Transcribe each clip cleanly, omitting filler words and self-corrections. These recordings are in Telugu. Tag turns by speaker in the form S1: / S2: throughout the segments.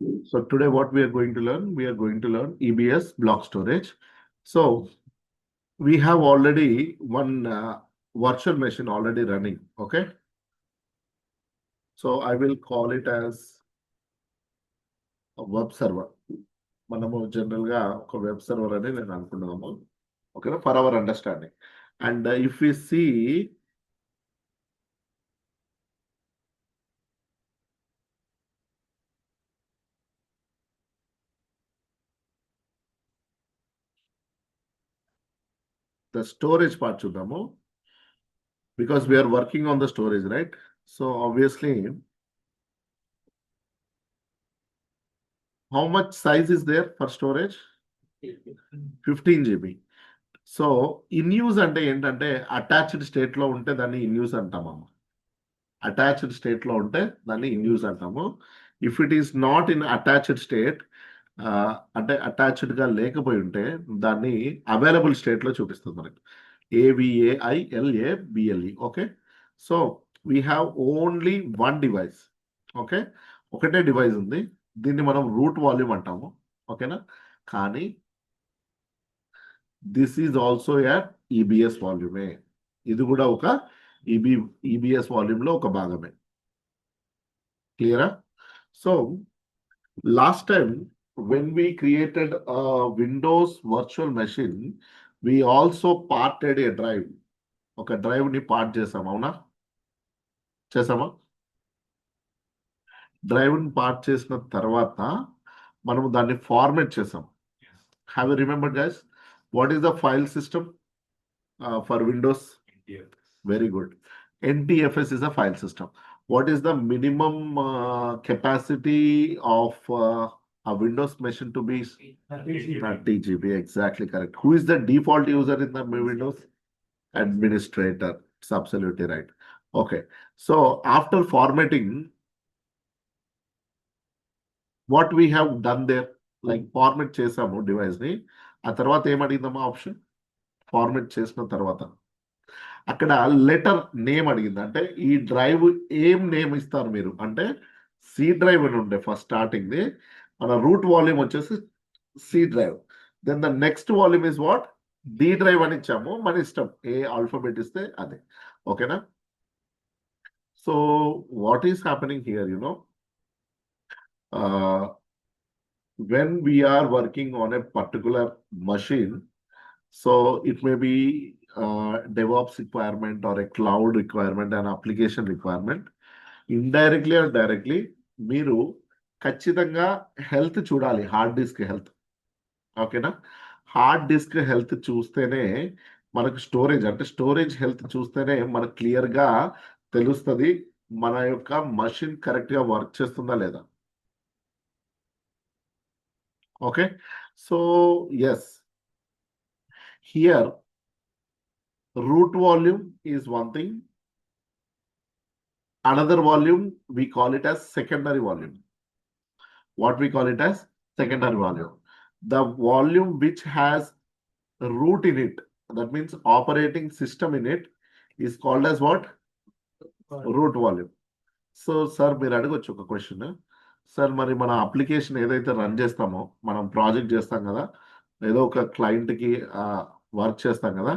S1: So today what we are going to learn? We are going to learn EBS block storage. So we have already one virtual machine already running. Okay. So I will call it as a web server. మనము జనరల్ గా ఒక వెబ్ సర్వర్ అని నేను అనుకున్నాము. ఓకేనా, for our understanding. And if we see the storage part చూద్దాము. Because we are working on the storage, right? So obviously, how much size is there for storage? 15 GB. So in use అంటే ఏంటంటే అటాచ్డ్ స్టేట్ లో ఉంటే దాన్ని ఇన్ యూజ్ అంటామమ్మ. అటాచ్డ్ స్టేట్ లో ఉంటే దాన్ని ఇన్ యూజ్ అంటాము. If it is not in attached state, అంటే అటాచ్డ్ గా లేకపోయి ఉంటే దాన్ని అవైలబుల్ స్టేట్ లో చూపిస్తుంది మనకి. AVAILABLE. Okay. So we have only one device. Okay, ఒకటే డివైస్ ఉంది. దీన్ని మనం రూట్ వాల్యూమ్ అంటాము. ఓకేనా, కానీ this is also at EBS వాల్యూమే. ఇది కూడా ఒక ఈబిఎస్ వాల్యూమ్ లో ఒక భాగమే. క్లియరా? So last time when we created a Windows virtual machine, we also parted a drive. ఒక డ్రైవ్ ని పార్ట్ చేసాం, అవునా? చేసామా? డ్రైవ్ ని పార్ట్ చేసిన తర్వాత మనము దాన్ని ఫార్మేట్ చేసాం. Have you remembered guys what is the file system for Windows? Very good. NTFS is a file system. What is the minimum capacity of a Windows machine to be? 30 GB. Exactly correct. Who is the default user in the Windows? Administrator. It's absolutely right. Okay. So after formatting, what we have done there, like format చేసాము డివైస్ ని, ఆ తర్వాత ఏమడిగిందమ్మా ఆప్షన్? ఫార్మేట్ చేసిన తర్వాత అక్కడ లెటర్ నేమ్ అడిగింది. అంటే ఈ డ్రైవ్ ఏం నేమ్ ఇస్తారు మీరు అంటే సి డ్రైవ్ అని ఉండే ఫస్ట్ స్టార్టింగ్ ది. మన రూట్ వాల్యూమ్ వచ్చేసి C drive. Then the next volume is what? D drive అని ఇచ్చాము. మన ఇష్టం ఏ ఆల్ఫాబెట్ ఇస్తే అదే. ఓకేనా? So what is happening here, you know, when we are working on a particular machine, so it may be DevOps requirement or a cloud requirement, an application requirement. Indirectly or directly మీరు ఖచ్చితంగా హెల్త్ చూడాలి, హార్డ్ డిస్క్ హెల్త్. ఓకేనా? హార్డ్ డిస్క్ హెల్త్ చూస్తేనే మనకు స్టోరేజ్, అంటే స్టోరేజ్ హెల్త్ చూస్తేనే మనకు క్లియర్ గా తెలుస్తుంది మన యొక్క మషిన్ కరెక్ట్ గా వర్క్ చేస్తుందా లేదా. Okay. So yes, here root volume is one thing. Another volume we call it as secondary volume. What we call it as secondary volume? The volume which has root in it, that means operating system in it, is called as what? Root volume. So sir మీరు అడగొచ్చు ఒక క్వశ్చన్. సార్ మరి మన అప్లికేషన్ ఏదైతే రన్ చేస్తామో, మనం ప్రాజెక్ట్ చేస్తాం కదా, ఏదో ఒక క్లయింట్కి వర్క్ చేస్తాం కదా,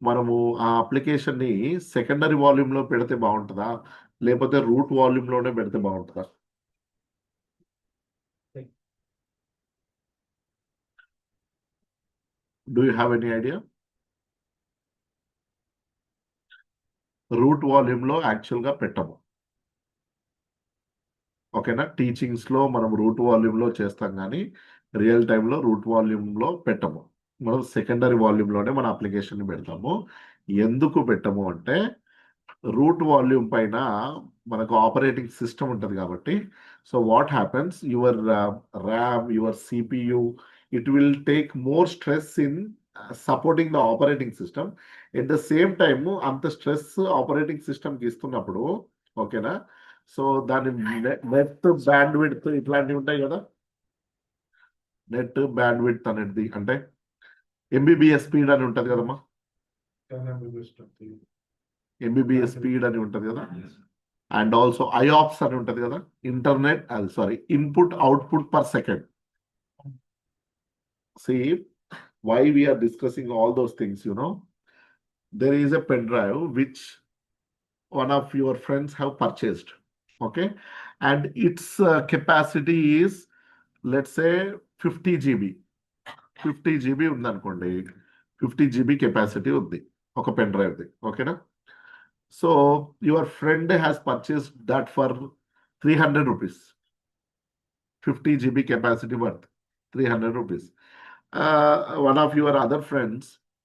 S1: మనము ఆ అప్లికేషన్ ని సెకండరీ వాల్యూమ్ లో పెడితే బాగుంటుందా లేకపోతే రూట్ వాల్యూమ్ లోనే పెడితే బాగుంటుందా? Do you have any idea? Root volume లో యాక్చువల్ గా పెట్టము. ఓకేనా? టీచింగ్స్ లో మనం రూట్ వాల్యూమ్ లో చేస్తాం కానీ రియల్ టైంలో రూట్ వాల్యూమ్ లో పెట్టము. మనం సెకండరీ వాల్యూమ్ లోనే మన అప్లికేషన్ ని పెడతాము. ఎందుకు పెట్టము అంటే రూట్ వాల్యూమ్ పైన మనకు ఆపరేటింగ్ సిస్టమ్ ఉంటుంది కాబట్టి. So what happens, your RAM, your CPU, it will take more stress in supporting the operating system. At the same time అంత స్ట్రెస్ ఆపరేటింగ్ సిస్టమ్కి ఇస్తున్నప్పుడు, ఓకేనా, సో దాని నెట్ బ్యాండ్ విడ్త్ ఇట్లాంటివి ఉంటాయి కదా. నెట్ బ్యాండ్ విడ్త్ అనేది అంటే ఎంబీబీఎస్ స్పీడ్ అని ఉంటుంది కదమ్మా. ఎంబీబీఎస్ స్పీడ్ అని ఉంటుంది కదా. అండ్ ఆల్సో IOPS అని ఉంటుంది కదా, internet sorry input output per second. See why we are discussing all those things, there is a pen drive which one of your friends have purchased, okay, and its capacity is, let's say, 50 GB. 50 GB ఉందనుకోండి, 50 GB కెపాసిటీ ఉంది ఒక పెన్ డ్రైవ్ది, ఓకేనా. So your friend has purchased that for 300 rupees. 50 GB capacity worth 300 rupees. One of your other friends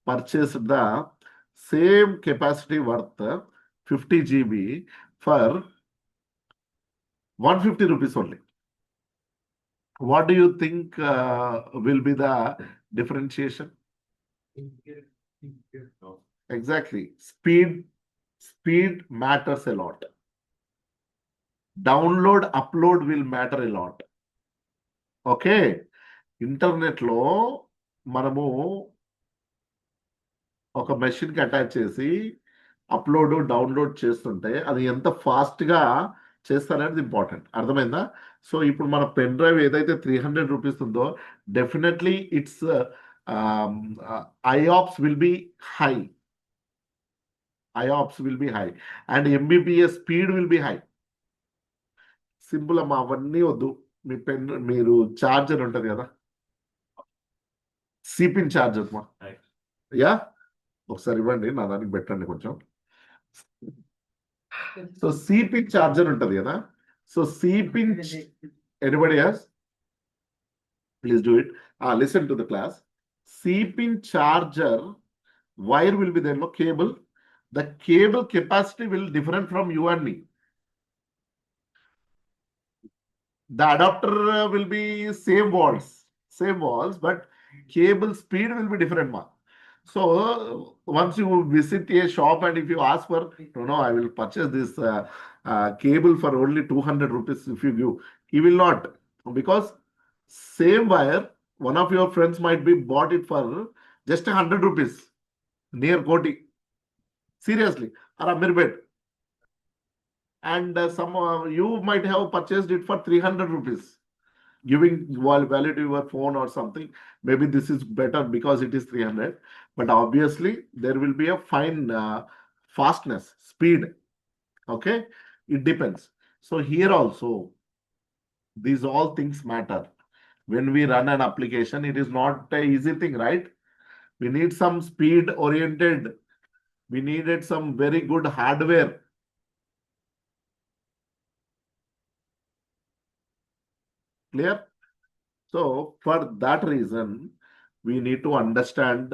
S1: purchased the same capacity worth 50 GB for 150 rupees only. What do you think will be the differentiation? Exactly. Speed matters a lot. Download, upload will matter a lot. Okay, ఇంటర్నెట్లో మనము ఒక మెషిన్కి అటాచ్ చేసి అప్లోడ్ డౌన్లోడ్ చేస్తుంటే అది ఎంత ఫాస్ట్గా చేస్తారనేది ఇంపార్టెంట్. అర్థమైందా? సో ఇప్పుడు మన పెన్ డ్రైవ్ ఏదైతే 300 రూపీస్ ఉందో, definitely it's IOPS will be high. IOPS will be high and MBPS speed will be high. Simple అమ్మా, అవన్నీ వద్దు. మీరు చార్జర్ ఉంటుంది కదా, సిపిన్ చార్జర్ అమ్మా, యా ఒకసారి ఇవ్వండి, నా దానికి పెట్టండి కొంచెం. సో సిపిన్ చార్జర్ ఉంటుంది కదా, so C pin, anybody else please do it, listen to the class. C pin charger wire will be there, no cable. The cable capacity will different from you and me. The adapter will be same walls, but cable speed will be different, ma. So once you visit a shop and if you ask for, no, I will purchase this cable for only 200 rupees, if you give, he will not, because same wire one of your friends might be bought it for just 100 rupees near Koti, seriously, or Amirbet, and some you might have purchased it for 300 rupees, giving value to your phone or something. Maybe this is better because it is 300, but obviously there will be a fine fastness, speed, okay, it depends. So here also these all things matter. When we run an application, it is not a easy thing, right? We need some speed oriented, we needed some very good hardware. Clear? So for that reason, we need to understand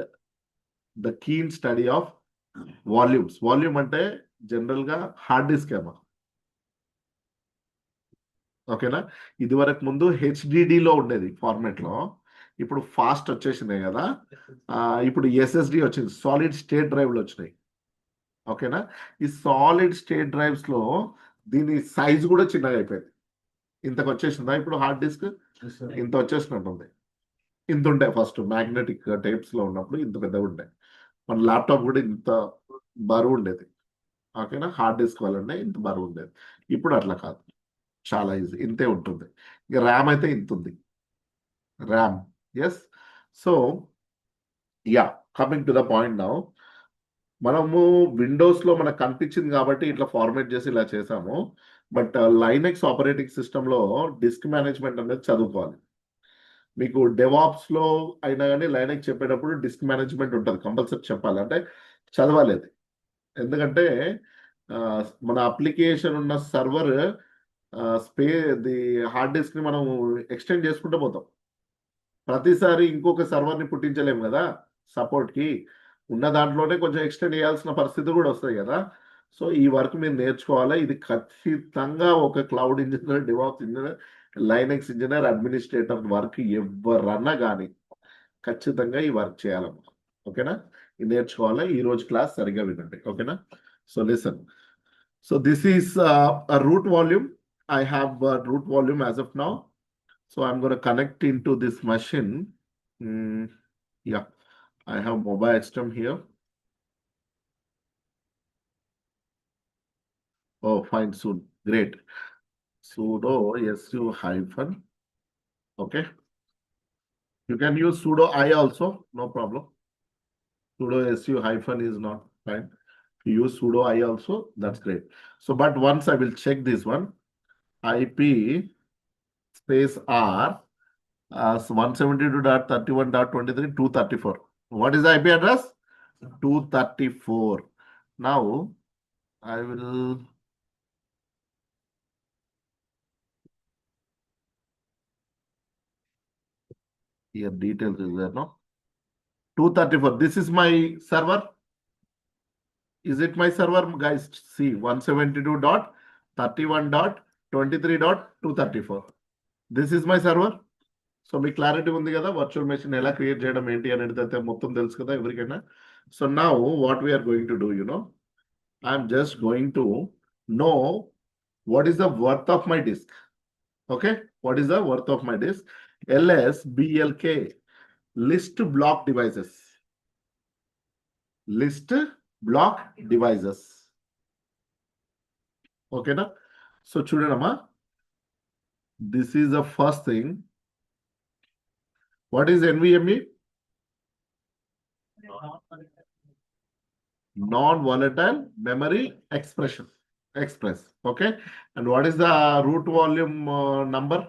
S1: the keen study of volumes. Volume అంటే జనరల్ గా హార్డ్ డిస్క్ ఏమో, ఓకేనా. ఇది వరకు ముందు హెచ్డిడిలో ఉండేది ఫార్మాట్ లో, ఇప్పుడు ఫాస్ట్ వచ్చేసింది కదా, ఇప్పుడు SSD వచ్చింది, సాలిడ్ స్టేట్ డ్రైవ్లు వచ్చినాయి, ఓకేనా. ఈ సాలిడ్ స్టేట్ డ్రైవ్స్ లో దీని సైజ్ కూడా చిన్నగా అయిపోయింది. ఇంతకు వచ్చేసిందా ఇప్పుడు హార్డ్ డిస్క్? ఇంత వచ్చేసినట్టుంది. ఇంత ఉండే ఫస్ట్ మ్యాగ్నెటిక్ టైప్స్ లో ఉన్నప్పుడు ఇంత పెద్దగా ఉండే. మన ల్యాప్టాప్ కూడా ఇంత బరువు ఉండేది, ఓకేనా. హార్డ్ డిస్క్ వల్లనే ఇంత బరువు ఉండేది. ఇప్పుడు అట్లా కాదు, చాలా ఈజీ, ఇంతే ఉంటుంది. ఇక ర్యామ్ అయితే ఇంత ఉంది, RAM. Yes. So ya, coming to the point now, మనము విండోస్ లో మనకు కనిపించింది కాబట్టి ఇట్లా ఫార్మేట్ చేసి ఇలా చేసాము. బట్ లైనెక్స్ ఆపరేటింగ్ సిస్టమ్ లో డిస్క్ మేనేజ్మెంట్ అనేది చదువుకోవాలి. మీకు డెవాప్స్ లో అయినా కానీ లైనెక్స్ చెప్పేటప్పుడు డిస్క్ మేనేజ్మెంట్ ఉంటుంది, కంపల్సరీ చెప్పాలి, అంటే చదవాలి అది. ఎందుకంటే మన అప్లికేషన్ ఉన్న సర్వర్ ది హార్డ్ డిస్క్ ని మనం ఎక్స్టెండ్ చేసుకుంటూ పోతాం. ప్రతిసారి ఇంకొక సర్వర్ని పుట్టించలేము కదా సపోర్ట్ కి, ఉన్న దాంట్లోనే కొంచెం ఎక్స్టెండ్ చేయాల్సిన పరిస్థితి కూడా వస్తాయి కదా. సో ఈ వర్క్ మీరు నేర్చుకోవాలి. ఇది ఖచ్చితంగా ఒక cloud engineer, DevOps engineer, Linux engineer, administrator work ఎవరన్నా కానీ ఖచ్చితంగా ఈ వర్క్ చేయాలమ్మా, ఓకేనా. ఇది నేర్చుకోవాలి. ఈ రోజు క్లాస్ సరిగ్గా వినండి, ఓకేనా. So listen. So this is a root volume. I have a root volume as of now. So I'm going to connect into this machine. Yeah, I have mobile system here. Oh, fine, soon. Great. Sudo su hyphen. Okay. You can use sudo I also, no problem. Sudo su hyphen is not fine. You use sudo I also, that's great. So, but once I will check this one, IP space R 172.31.23 234. What is the IP address? 234. Now I will here details is there, no? 234. This is my server. Is it my server, guys? See 172.31.23.234. This is my server. So మీకు క్లారిటీ ఉంది కదా వర్చువల్ మెషిన్ ఎలా క్రియేట్ చేయడం ఏంటి అనేది అయితే మొత్తం తెలుసు కదా ఎవరికైనా. So now what we're going to do I'm just going to know what is the worth of my disk. Okay, what is the worth of my disk? LSBLK, list block devices. List block devices. Okay na? So chudadama, this is the first thing. What is NVMe? Non-volatile memory express. Okay, and what is the root volume number?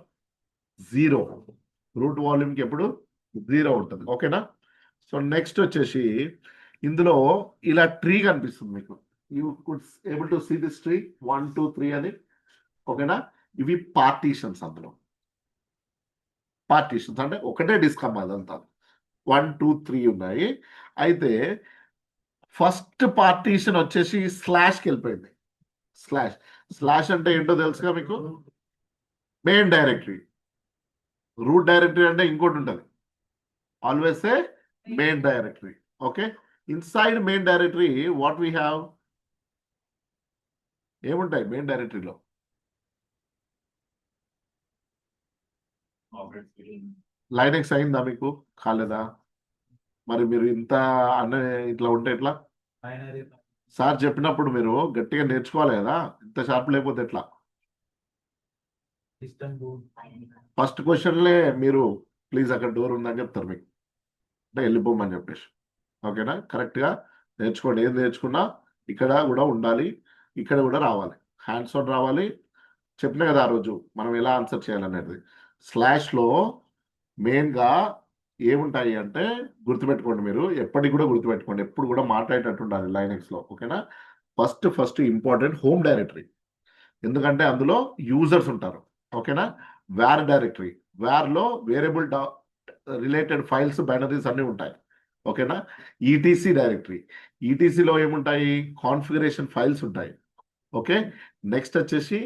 S1: 0. Route వాల్యూమ్కి ఎప్పుడు 0 ఉంటుంది. ఓకేనా? సో నెక్స్ట్ వచ్చేసి ఇందులో ఇలా ట్రీ కనిపిస్తుంది మీకు. You could able to see this tree 1 2 3 అని. ఓకేనా? ఇవి పార్టీషన్స్. అందులో పార్టీషన్స్ అంటే ఒకటే డిస్క్ అమ్మా అదంతా 1 2 3 ఉన్నాయి. అయితే ఫస్ట్ పార్టీషన్ వచ్చేసి స్లాష్కి వెళ్ళిపోయింది. స్లాష్ అంటే ఏంటో తెలుసుగా మీకు? Main directory. రూట్ డైరెక్టరీ అంటే ఇంకోటి ఉంటుంది. Always a main directory. Okay, inside main directory what we have? ఏముంటాయి మెయిన్ డైరెక్టరీలో? లైనెక్స్ అయిందా మీకు? కాలేదా? మరి మీరు ఇంత అన్న ఇట్లా ఉంటే ఎట్లా? సార్ చెప్పినప్పుడు మీరు గట్టిగా నేర్చుకోవాలి కదా, ఇంత షార్ప్ లేకపోతే ఎట్లా? ఫస్ట్ క్వశ్చన్లే మీరు ప్లీజ్ అక్కడ డోర్ ఉందని చెప్తారు మీకు, అంటే వెళ్ళిపోమని చెప్పేసి. ఓకేనా? కరెక్ట్గా నేర్చుకోండి. ఏది నేర్చుకున్నా ఇక్కడ కూడా ఉండాలి, ఇక్కడ కూడా రావాలి, హ్యాండ్స్ ఆన్ రావాలి. చెప్పినా కదా ఆ రోజు మనం ఎలా ఆన్సర్ చేయాలనేది. స్లాష్లో మెయిన్గా ఏముంటాయి అంటే గుర్తుపెట్టుకోండి, మీరు ఎప్పటికి కూడా గుర్తుపెట్టుకోండి, ఎప్పుడు కూడా మాట్లాడేటట్టు ఉండాలి లైనెక్స్లో. ఓకేనా? ఫస్ట్ ఇంపార్టెంట్ హోమ్ డైరెక్టరీ, ఎందుకంటే అందులో యూజర్స్ ఉంటారు. ఓకేనా? వేర్ డైరెక్టరీ, వేర్లో వేరియబుల్ రిలేటెడ్ ఫైల్స్ బైనరీస్ అన్నీ ఉంటాయి. ఓకేనా? ఈటీసీ డైరెక్టరీ, ఈటీసీలో ఏముంటాయి? కాన్ఫిగరేషన్ ఫైల్స్ ఉంటాయి. ఓకే, నెక్స్ట్ వచ్చేసి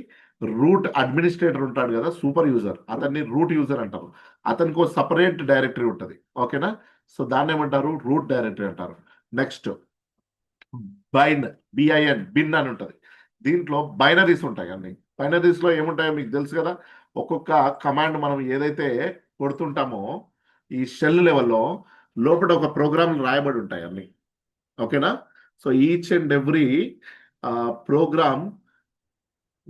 S1: రూట్ అడ్మినిస్ట్రేటర్ ఉంటాడు కదా, సూపర్ యూజర్, అతన్ని రూట్ యూజర్ అంటారు. అతనికి ఒక సపరేట్ డైరెక్టరీ ఉంటుంది. ఓకేనా? సో దాన్ని ఏమంటారు? రూట్ డైరెక్టరీ అంటారు. నెక్స్ట్ బిన్ అని ఉంటుంది. దీంట్లో బైనరీస్ ఉంటాయి. అన్ని బైనరీస్లో ఏముంటాయో మీకు తెలుసు కదా. ఒక్కొక్క కమాండ్ మనం ఏదైతే కొడుతుంటామో ఈ షెల్ లెవెల్లో లోపల ఒక ప్రోగ్రామ్ రాయబడి ఉంటాయి అన్ని. ఓకేనా? So each and every program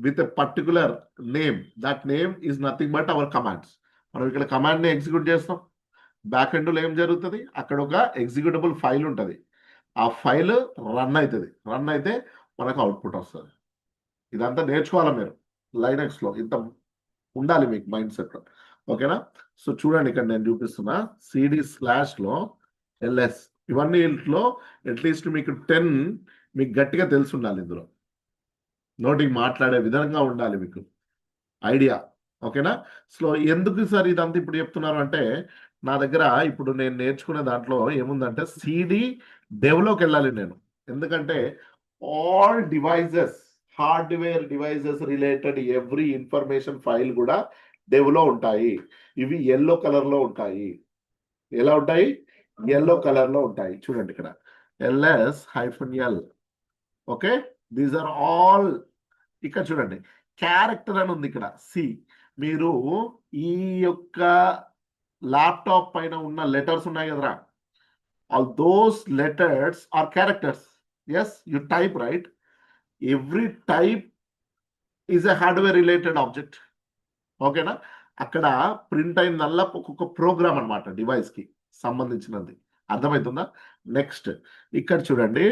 S1: with a particular name, that name is nothing but our commands. మనం ఇక్కడ కమాండ్ని ఎగ్జిక్యూట్ చేస్తాం. బ్యాక్ ఎండ్లో ఏం జరుగుతుంది? అక్కడ ఒక ఎగ్జిక్యూటబుల్ ఫైల్ ఉంటుంది. ఆ ఫైల్ రన్ అవుతుంది. రన్ అయితే మనకు అవుట్పుట్ వస్తుంది. ఇదంతా నేర్చుకోవాలి మీరు లైనక్స్లో. ఇంత ఉండాలి మీకు మైండ్ సెట్. ఓకేనా? సో చూడండి, ఇక్కడ నేను చూపిస్తున్నా CD/లో LS, ఇవన్నీ ఇంట్లో అట్లీస్ట్ మీకు 10 మీకు గట్టిగా తెలిసి ఉండాలి. ఇందులో నోటికి మాట్లాడే విధంగా ఉండాలి మీకు ఐడియా. ఓకేనా? సో ఎందుకు సార్ ఇదంతా ఇప్పుడు చెప్తున్నారు అంటే, నా దగ్గర ఇప్పుడు నేను నేర్చుకునే దాంట్లో ఏముందంటే CD డెవ్లోకి వెళ్ళాలి నేను. ఎందుకంటే all devices, hardware devices related every information file కూడా డెవ్లో ఉంటాయి. ఇవి ఎల్లో కలర్లో ఉంటాయి. ఎలా ఉంటాయి? ఎల్లో కలర్లో ఉంటాయి. చూడండి ఇక్కడ LS-L. Okay, these are all. ఇక్కడ చూడండి క్యారెక్టర్ అని ఉంది ఇక్కడ. మీరు ఈ యొక్క ల్యాప్టాప్ పైన ఉన్న లెటర్స్ ఉన్నాయి కదరా, all those letters are characters. Yes, you type right. Every type is a hardware related object. ఓకేనా? అక్కడ ప్రింట్ అయిందల్లా ఒక్కొక్క ప్రోగ్రామ్ అనమాట డివైస్కి సంబంధించినది. అర్థమవుతుందా? నెక్స్ట్ ఇక్కడ చూడండి,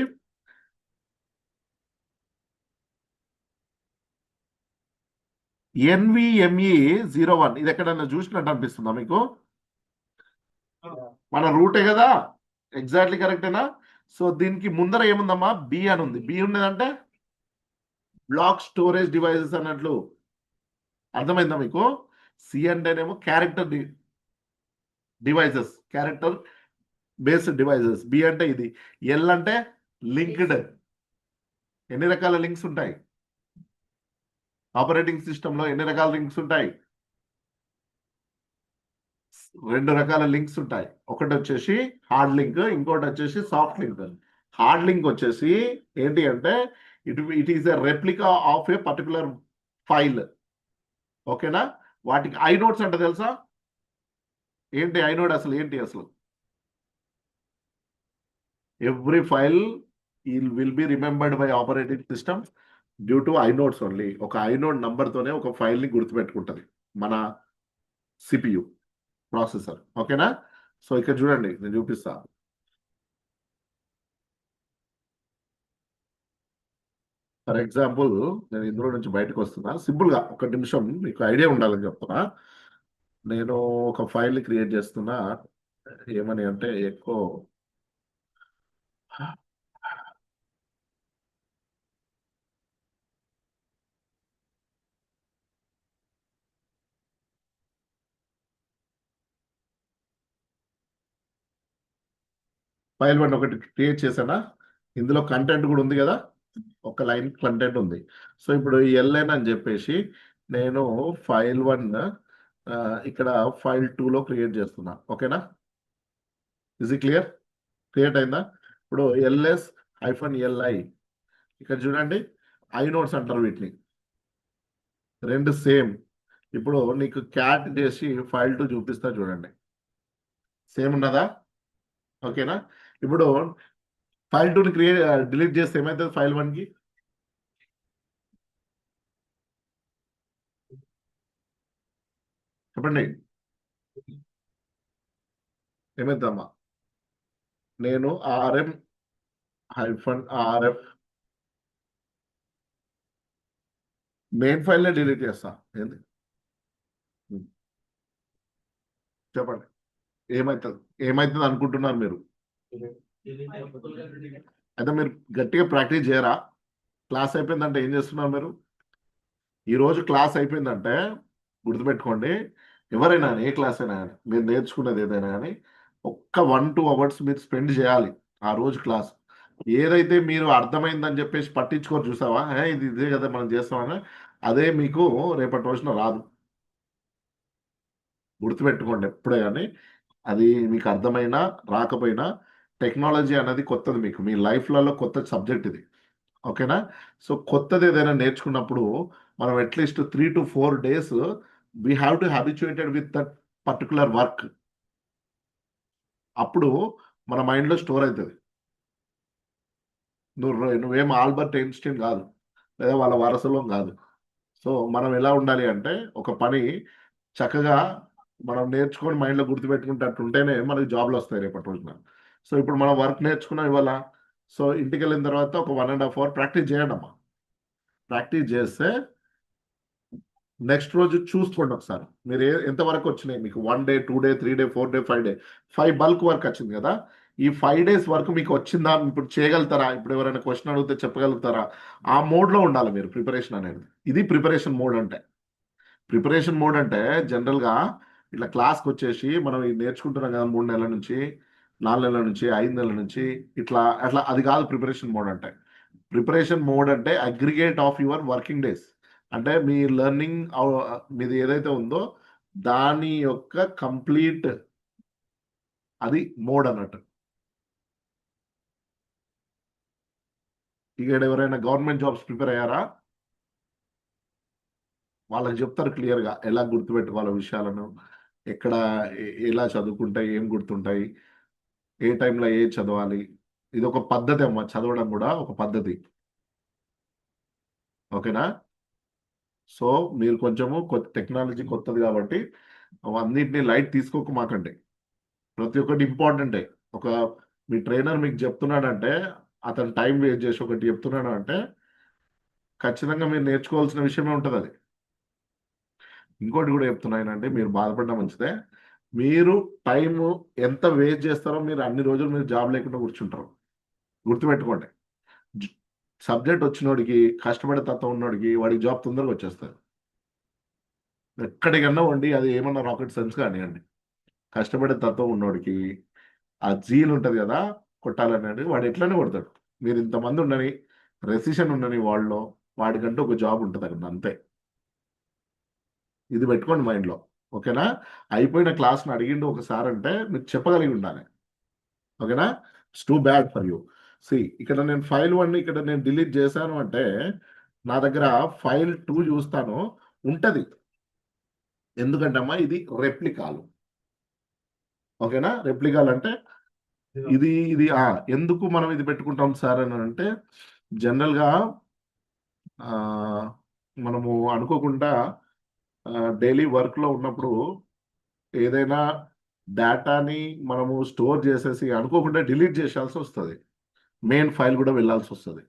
S1: NVMe01 ఇది ఎక్కడన్నా చూసినట్టు అనిపిస్తుందా మీకు? మన రూటే కదా, ఎగ్జాక్ట్లీ కరెక్టేనా? సో దీనికి ముందర ఏముందమ్మా, బి అని ఉంది. బి ఉన్నదంటే బ్లాక్ స్టోరేజ్ డివైసెస్ అన్నట్లు. అర్థమైందా మీకు? సి అంటేనేమో character devices, character based devices. B అంటే ఇది. ఎల్ అంటే లింక్డ్. ఎన్ని రకాల లింక్స్ ఉంటాయి ఆపరేటింగ్ సిస్టంలో? ఎన్ని రకాల లింక్స్ ఉంటాయి? 2 రకాల లింక్స్ ఉంటాయి. ఒకటి వచ్చేసి హార్డ్ లింక్, ఇంకోటి వచ్చేసి సాఫ్ట్ లింక్. హార్డ్ లింక్ వచ్చేసి ఏంటి అంటే it is a replica of A particular file. ఓకేనా? వాటికి ఐనోడ్స్ అంటే తెలుసా? ఏంటి ఐనోడ్ అసలు? ఏంటి అసలు? Every file will be remembered by operating system due to inodes only. ఒక ఐనోడ్ నంబర్ తోనే ఒక ఫైల్ ని గుర్తుపెట్టుకుంటది మన సిపియు ప్రాసెసర్. ఓకేనా? సో ఇక్కడ చూడండి, నేను చూపిస్తా. ఫర్ ఎగ్జాంపుల్, నేను ఇందులో నుంచి బయటకు వస్తున్నా. సింపుల్ గా ఒక నిమిషం మీకు ఐడియా ఉండాలని చెప్తున్నా. నేను ఒక ఫైల్ ని క్రియేట్ చేస్తున్నా. ఏమని అంటే ఎక్కువ ఫైల్ వన్ ఒకటి క్రియేట్ చేశానా? ఇందులో కంటెంట్ కూడా ఉంది కదా, ఒక లైన్ కంటెంట్ ఉంది. సో ఇప్పుడు ఎల్ఎన్ అని చెప్పేసి నేను ఫైల్ వన్ ఇక్కడ ఫైల్ లో క్రియేట్ చేస్తున్నా. ఓకేనా? Is it clear? క్రియేట్ అయిందా? ఇప్పుడు LS-LI ఇక్కడ చూడండి, ఐనోడ్స్ అంటారు వీటిని. రెండు సేమ్. ఇప్పుడు నీకు క్యాట్ చేసి ఫైల్ 2 చూపిస్తా చూడండి. సేమ్ ఉన్నదా? ఓకేనా? ఇప్పుడు ఫైల్ 2ని డిలీట్ చేస్తే ఏమైతుంది ఫైల్ 1కి? చెప్పండి, ఏమైందమ్మా? నేను RM-RF మెయిన్ ఫైల్ డిలీట్ చేస్తా. ఏంది? చెప్పండి, ఏమైతుంది? ఏమైతుంది అనుకుంటున్నారు మీరు? అయితే మీరు గట్టిగా ప్రాక్టీస్ చేయరా? క్లాస్ అయిపోయిందంటే ఏం చేస్తున్నారు మీరు? ఈ రోజు క్లాస్ అయిపోయిందంటే గుర్తుపెట్టుకోండి, ఎవరైనా ఏ క్లాస్ అయినా కానీ, మీరు నేర్చుకున్నది ఏదైనా కానీ ఒక్క 1-2 అవర్స్ మీరు స్పెండ్ చేయాలి ఆ రోజు క్లాస్. ఏదైతే మీరు అర్థమైందని చెప్పేసి పట్టించుకొని చూసావా, ఇది ఇదే కదా మనం చేస్తామని, అదే మీకు రేపటి రోజున రాదు. గుర్తుపెట్టుకోండి ఎప్పుడే కానీ. అది మీకు అర్థమైనా రాకపోయినా, టెక్నాలజీ అనేది కొత్తది, మీకు మీ లైఫ్లలో కొత్త సబ్జెక్ట్ ఇది. ఓకేనా? సో కొత్తది ఏదైనా నేర్చుకున్నప్పుడు మనం at least 3-4 days we have to habituated with that particular work. అప్పుడు మన మైండ్లో స్టోర్ అవుతుంది. నువ్వేం ఆల్బర్ట్ ఐన్స్టీన్ కాదు, లేదా వాళ్ళ వారసులం కాదు. సో మనం ఎలా ఉండాలి అంటే, ఒక పని చక్కగా మనం నేర్చుకొని మైండ్లో గుర్తుపెట్టుకుంటట్టు ఉంటేనే మనకి జాబ్లు వస్తాయి రేపటి రోజున. సో ఇప్పుడు మనం వర్క్ నేర్చుకున్నాం ఇవాళ. సో ఇంటికి వెళ్ళిన తర్వాత ఒక 1.5 hour ప్రాక్టీస్ చేయండి అమ్మా. ప్రాక్టీస్ చేస్తే నెక్స్ట్ రోజు చూసుకోండి ఒకసారి మీరు ఎంతవరకు వచ్చినాయి మీకు. 1 day, 2 day, 3 day, 4 day, 5 day, 5 bulk work వచ్చింది కదా. ఈ 5 days వర్క్ మీకు వచ్చిందా? ఇప్పుడు చేయగలుగుతారా? ఇప్పుడు ఎవరైనా క్వశ్చన్ అడిగితే చెప్పగలుగుతారా? ఆ మోడ్లో ఉండాలి మీరు, ప్రిపరేషన్ అనేది. ఇది ప్రిపరేషన్ మోడ్ అంటే. ప్రిపరేషన్ మోడ్ అంటే జనరల్గా ఇట్లా క్లాస్కి వచ్చేసి మనం ఇది నేర్చుకుంటున్నాం కదా 3 నెలల నుంచి, 4 నెలల నుంచి, 5 నెలల నుంచి, ఇట్లా అట్లా అది కాదు ప్రిపరేషన్ మోడ్ అంటే. ప్రిపరేషన్ మోడ్ అంటే aggregate of your working days. అంటే మీ లెర్నింగ్ మీది ఏదైతే ఉందో దాని యొక్క కంప్లీట్ అది మోడ్ అన్నట్టు. ఇక్కడ ఎవరైనా గవర్నమెంట్ జాబ్స్ ప్రిపేర్ అయ్యారా? వాళ్ళకి చెప్తారు క్లియర్గా ఎలా గుర్తుపెట్టుకోవాల విషయాలను, ఎక్కడ ఎలా చదువుకుంటాయి, ఏం గుర్తుంటాయి, ఏ టైంలో ఏ చదవాలి. ఇది ఒక పద్ధతి అమ్మా, చదవడం కూడా ఒక పద్ధతి. ఓకేనా? సో మీరు కొంచెము కొత్త టెక్నాలజీ కొత్తది కాబట్టి అన్నింటినీ లైట్ తీసుకోక మాకండి. ప్రతి ఒక్కటి ఇంపార్టెంటే. ఒక మీ ట్రైనర్ మీకు చెప్తున్నాడంటే అతను టైం వేస్ట్ చేసి ఒకటి చెప్తున్నాడు అంటే ఖచ్చితంగా మీరు నేర్చుకోవాల్సిన విషయమే ఉంటుంది అది. ఇంకోటి కూడా చెప్తున్నానండి, మీరు బాధపడడం మంచిదే. మీరు టైం ఎంత వేస్ట్ చేస్తారో మీరు అన్ని రోజులు మీరు జాబ్ లేకుండా కూర్చుంటారు. గుర్తుపెట్టుకోండి. సబ్జెక్ట్ వచ్చినోడికి, కష్టపడే తత్వం ఉన్నోడికి వాడికి జాబ్ తొందరగా వచ్చేస్తుంది. ఎక్కడికన్నా వండి అది ఏమన్నా రాకెట్ సైన్స్ కానివ్వండి. కష్టపడే తత్వం ఉన్నోడికి ఆ జీల్ ఉంటుంది కదా, కొట్టాలనేది వాడు ఎట్లనే కొడతాడు. మీరు ఇంతమంది ఉండని, రెసిషన్ ఉండని వాళ్ళలో వాడికంటూ ఒక జాబ్ ఉంటుంది అక్కడ అంతే. ఇది పెట్టుకోండి మైండ్లో. ఓకేనా? అయిపోయిన క్లాస్ని అడిగిండు ఒకసారి అంటే మీరు చెప్పగలిగి ఉండాలి. ఓకేనా? It's too bad for you. See ఇక్కడ నేను ఫైల్ 1 ఇక్కడ నేను డిలీట్ చేశాను అంటే నా దగ్గర ఫైల్ 2 చూస్తాను ఉంటది. ఎందుకంటే అమ్మా ఇది రెప్లికాలు. ఓకేనా? రెప్లికాలు అంటే ఇది ఇది ఎందుకు మనం ఇది పెట్టుకుంటాం సార్ అని అంటే జనరల్గా మనము అనుకోకుండా డైలీ వర్క్లో ఉన్నప్పుడు ఏదైనా డేటాని మనము స్టోర్ చేసేసి అనుకోకుండా డిలీట్ చేయాల్సి వస్తుంది. మెయిన్ ఫైల్ కూడా వెళ్ళాల్సి వస్తుంది.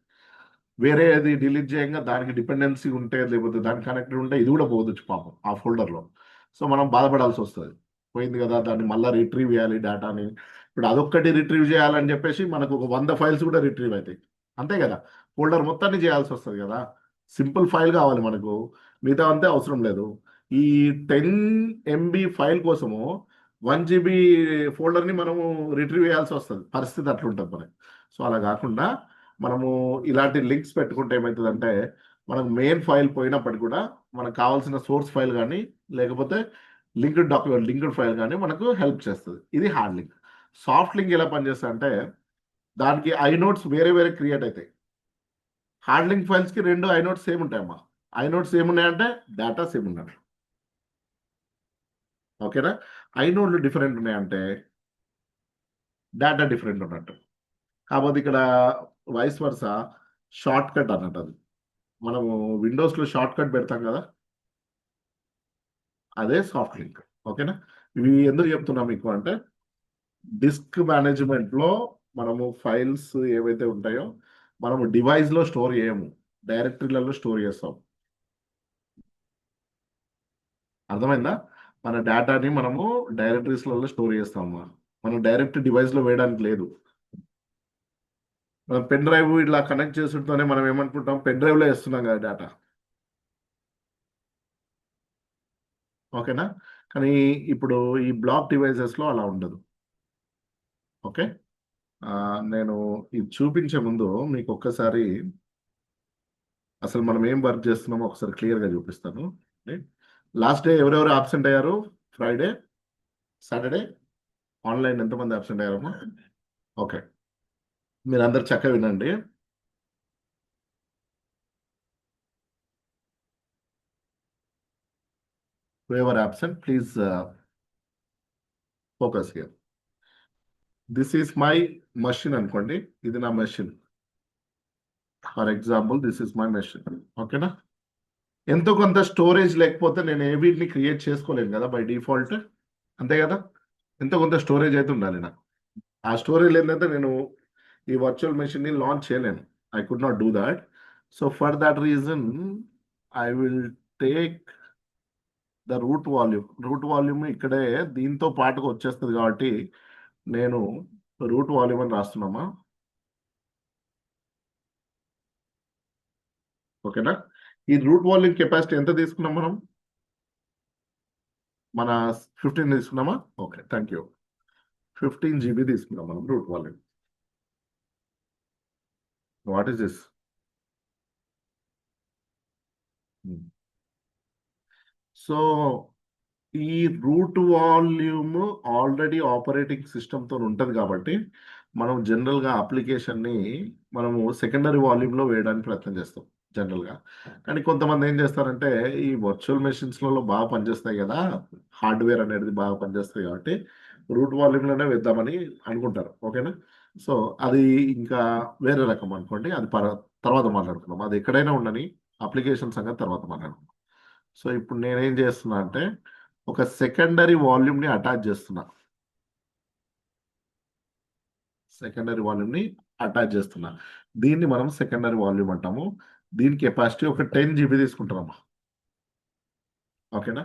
S1: వేరే అది డిలీట్ చేయంగా దానికి డిపెండెన్సీ ఉంటే లేకపోతే దానికి కనెక్టెడ్ ఉంటే ఇది కూడా పోవచ్చు పాపం ఆ ఫోల్డర్లో. సో మనం బాధపడాల్సి వస్తుంది. పోయింది కదా, దాన్ని మళ్ళీ రిట్రీవ్ చేయాలి డేటాని. ఇప్పుడు అదొక్కటి రిట్రీవ్ చేయాలని చెప్పేసి మనకు ఒక 100 ఫైల్స్ కూడా రిట్రీవ్ అవుతాయి. అంతే కదా? ఫోల్డర్ మొత్తాన్ని చేయాల్సి వస్తుంది కదా. సింపుల్ ఫైల్ కావాలి మనకు, మిగతా అంతే అవసరం లేదు. ఈ 10 MB ఫైల్ కోసము 1 GB ఫోల్డర్ని మనము రిట్రీవ్ చేయాల్సి వస్తుంది. పరిస్థితి అట్లుంటుంది మనకి. సో అలా కాకుండా మనము ఇలాంటి లింక్స్ పెట్టుకుంటే ఏమవుతుందంటే మనకు మెయిన్ ఫైల్ పోయినప్పటికీ కూడా మనకు కావాల్సిన సోర్స్ ఫైల్ కానీ లేకపోతే లింక్డ్ డాక్యుమెంట్ లింక్డ్ ఫైల్ కానీ మనకు హెల్ప్ చేస్తుంది. ఇది హార్డ్ లింక్. సాఫ్ట్ లింక్ ఎలా పనిచేస్తుంది అంటే దానికి ఐనోట్స్ వేరే వేరే క్రియేట్ అవుతాయి. హార్డ్ లింక్ ఫైల్స్కి 2 ఐనోట్స్ సేమ్ ఉంటాయమ్మా. ఐనోట్స్ ఏమున్నాయంటే డేటా సేమ్ ఉన్నాయి. ఓకేనా? ఐనోడ్లు డిఫరెంట్ ఉన్నాయంటే డేటా డిఫరెంట్ ఉన్నట్టు. కాకపోతే ఇక్కడ వైస్ వర్స షార్ట్ కట్ అన్నట్టు. అది మనము విండోస్లో షార్ట్ కట్ పెడతాం కదా, అదే సాఫ్ట్ లింక్. ఓకేనా? ఇవి ఎందుకు చెప్తున్నా మీకు అంటే డిస్క్ మేనేజ్మెంట్లో మనము ఫైల్స్ ఏవైతే ఉంటాయో మనము డివైస్లో స్టోర్ చేయము, డైరెక్టరీలలో స్టోర్ చేస్తాం. అర్థమైందా? మన డేటాని మనము డైరెక్టరీస్లలో స్టోర్ చేస్తాము. మనం డైరెక్ట్ డివైస్లో వేయడానికి లేదు. మనం పెన్ డ్రైవ్ ఇట్లా కనెక్ట్ చేసుకుంటూనే మనం ఏమనుకుంటాం, పెన్ డ్రైవ్లో వేస్తున్నాం కదా డేటా. ఓకేనా? కానీ ఇప్పుడు ఈ బ్లాక్ డివైజెస్లో అలా ఉండదు. ఓకే? నేను ఇది చూపించే ముందు మీకు ఒక్కసారి అసలు మనం ఏం వర్క్ చేస్తున్నామో ఒకసారి క్లియర్గా చూపిస్తాను. లాస్ట్ డే ఎవరెవరు ఆబ్సెంట్ అయ్యారు? ఫ్రైడే, సాటర్డే ఆన్లైన్ ఎంతమంది ఆబ్సెంట్ అయ్యారమ్మా? ఓకే, మీరు అందరు చక్కగా వినండి. whoever absent please focus here. This is my machine అనుకోండి, ఇది నా machine. For example this is my machine. ఓకేనా? ఎంతో కొంత స్టోరేజ్ లేకపోతే నేను ఏ వీటిని క్రియేట్ చేసుకోలేను కదా బై డిఫాల్ట్. అంతే కదా? ఎంతో కొంత స్టోరేజ్ అయితే ఉండాలి నాకు. ఆ స్టోరేజ్ లేదంటే నేను ఈ వర్చువల్ మెషిన్ని లాంచ్ చేయలేను. I could not do that. So for that reason I will take the root volume. Root volume ఇక్కడే దీంతో పాటుగా వచ్చేస్తుంది కాబట్టి నేను రూట్ వాల్యూమ్ అని రాస్తున్నామా. ఓకేనా? ఈ రూట్ వాల్యూమ్ కెపాసిటీ ఎంత తీసుకున్నాం మనం? మన 15 తీసుకున్నామా? Okay, thank you. 15 GB తీసుకున్నాం మనం root volume. What is this? So ఈ రూట్ వాల్యూమ్ ఆల్రెడీ ఆపరేటింగ్ సిస్టమ్తో ఉంటుంది కాబట్టి మనం జనరల్గా అప్లికేషన్ని మనము సెకండరీ వాల్యూమ్లో వేయడానికి ప్రయత్నం చేస్తాం జనరల్గా. కానీ కొంతమంది ఏం చేస్తారంటే ఈ వర్చువల్ మెషిన్స్లలో బాగా పనిచేస్తాయి కదా, హార్డ్వేర్ అనేది బాగా పనిచేస్తాయి కాబట్టి రూట్ వాల్యూమ్లోనే వేద్దామని అనుకుంటారు. ఓకేనా? సో అది ఇంకా వేరే రకం అనుకోండి, అది తర్వాత మాట్లాడుకుందాం. అది ఎక్కడైనా ఉండని, అప్లికేషన్ సంగతి తర్వాత మాట్లాడుకుందాం. సో ఇప్పుడు నేనేం చేస్తున్నా అంటే ఒక సెకండరీ వాల్యూమ్ని అటాచ్ చేస్తున్నా. సెకండరీ వాల్యూమ్ని అటాచ్ చేస్తున్నా. దీన్ని మనం సెకండరీ వాల్యూమ్ అంటాము. దీని కెపాసిటీ ఒక 10 GB తీసుకుంటారమ్మా. ఓకేనా?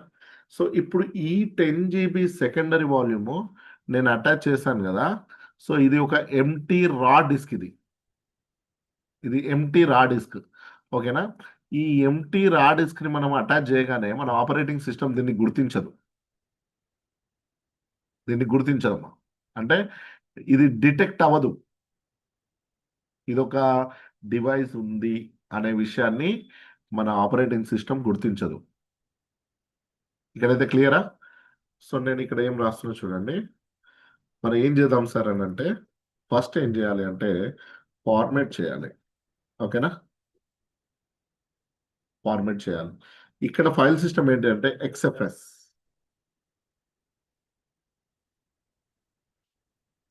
S1: సో ఇప్పుడు ఈ 10 GB సెకండరీ వాల్యూమ్ నేను అటాచ్ చేశాను కదా. సో ఇది ఒక ఎంటీ రా డిస్క్. ఇది ఎంటీ రా డిస్క్. ఓకేనా? ఈ ఎంటీ రా డిస్క్ ని మనం అటాచ్ చేయగానే మన ఆపరేటింగ్ సిస్టమ్ దీన్ని గుర్తించదమ్మా. అంటే ఇది డిటెక్ట్ అవ్వదు. ఇది ఒక డివైస్ ఉంది అనే విషయాన్ని మన ఆపరేటింగ్ సిస్టమ్ గుర్తించదు. ఇక్కడైతే క్లియరా? సో నేను ఇక్కడ ఏం రాస్తున్నా చూడండి. మనం ఏం చేద్దాం సార్ అని అంటే ఫస్ట్ ఏం చేయాలి అంటే ఫార్మేట్ చేయాలి. ఓకేనా? ఫార్మేట్ చేయాలి. ఇక్కడ ఫైల్ సిస్టమ్ ఏంటి అంటే XFS.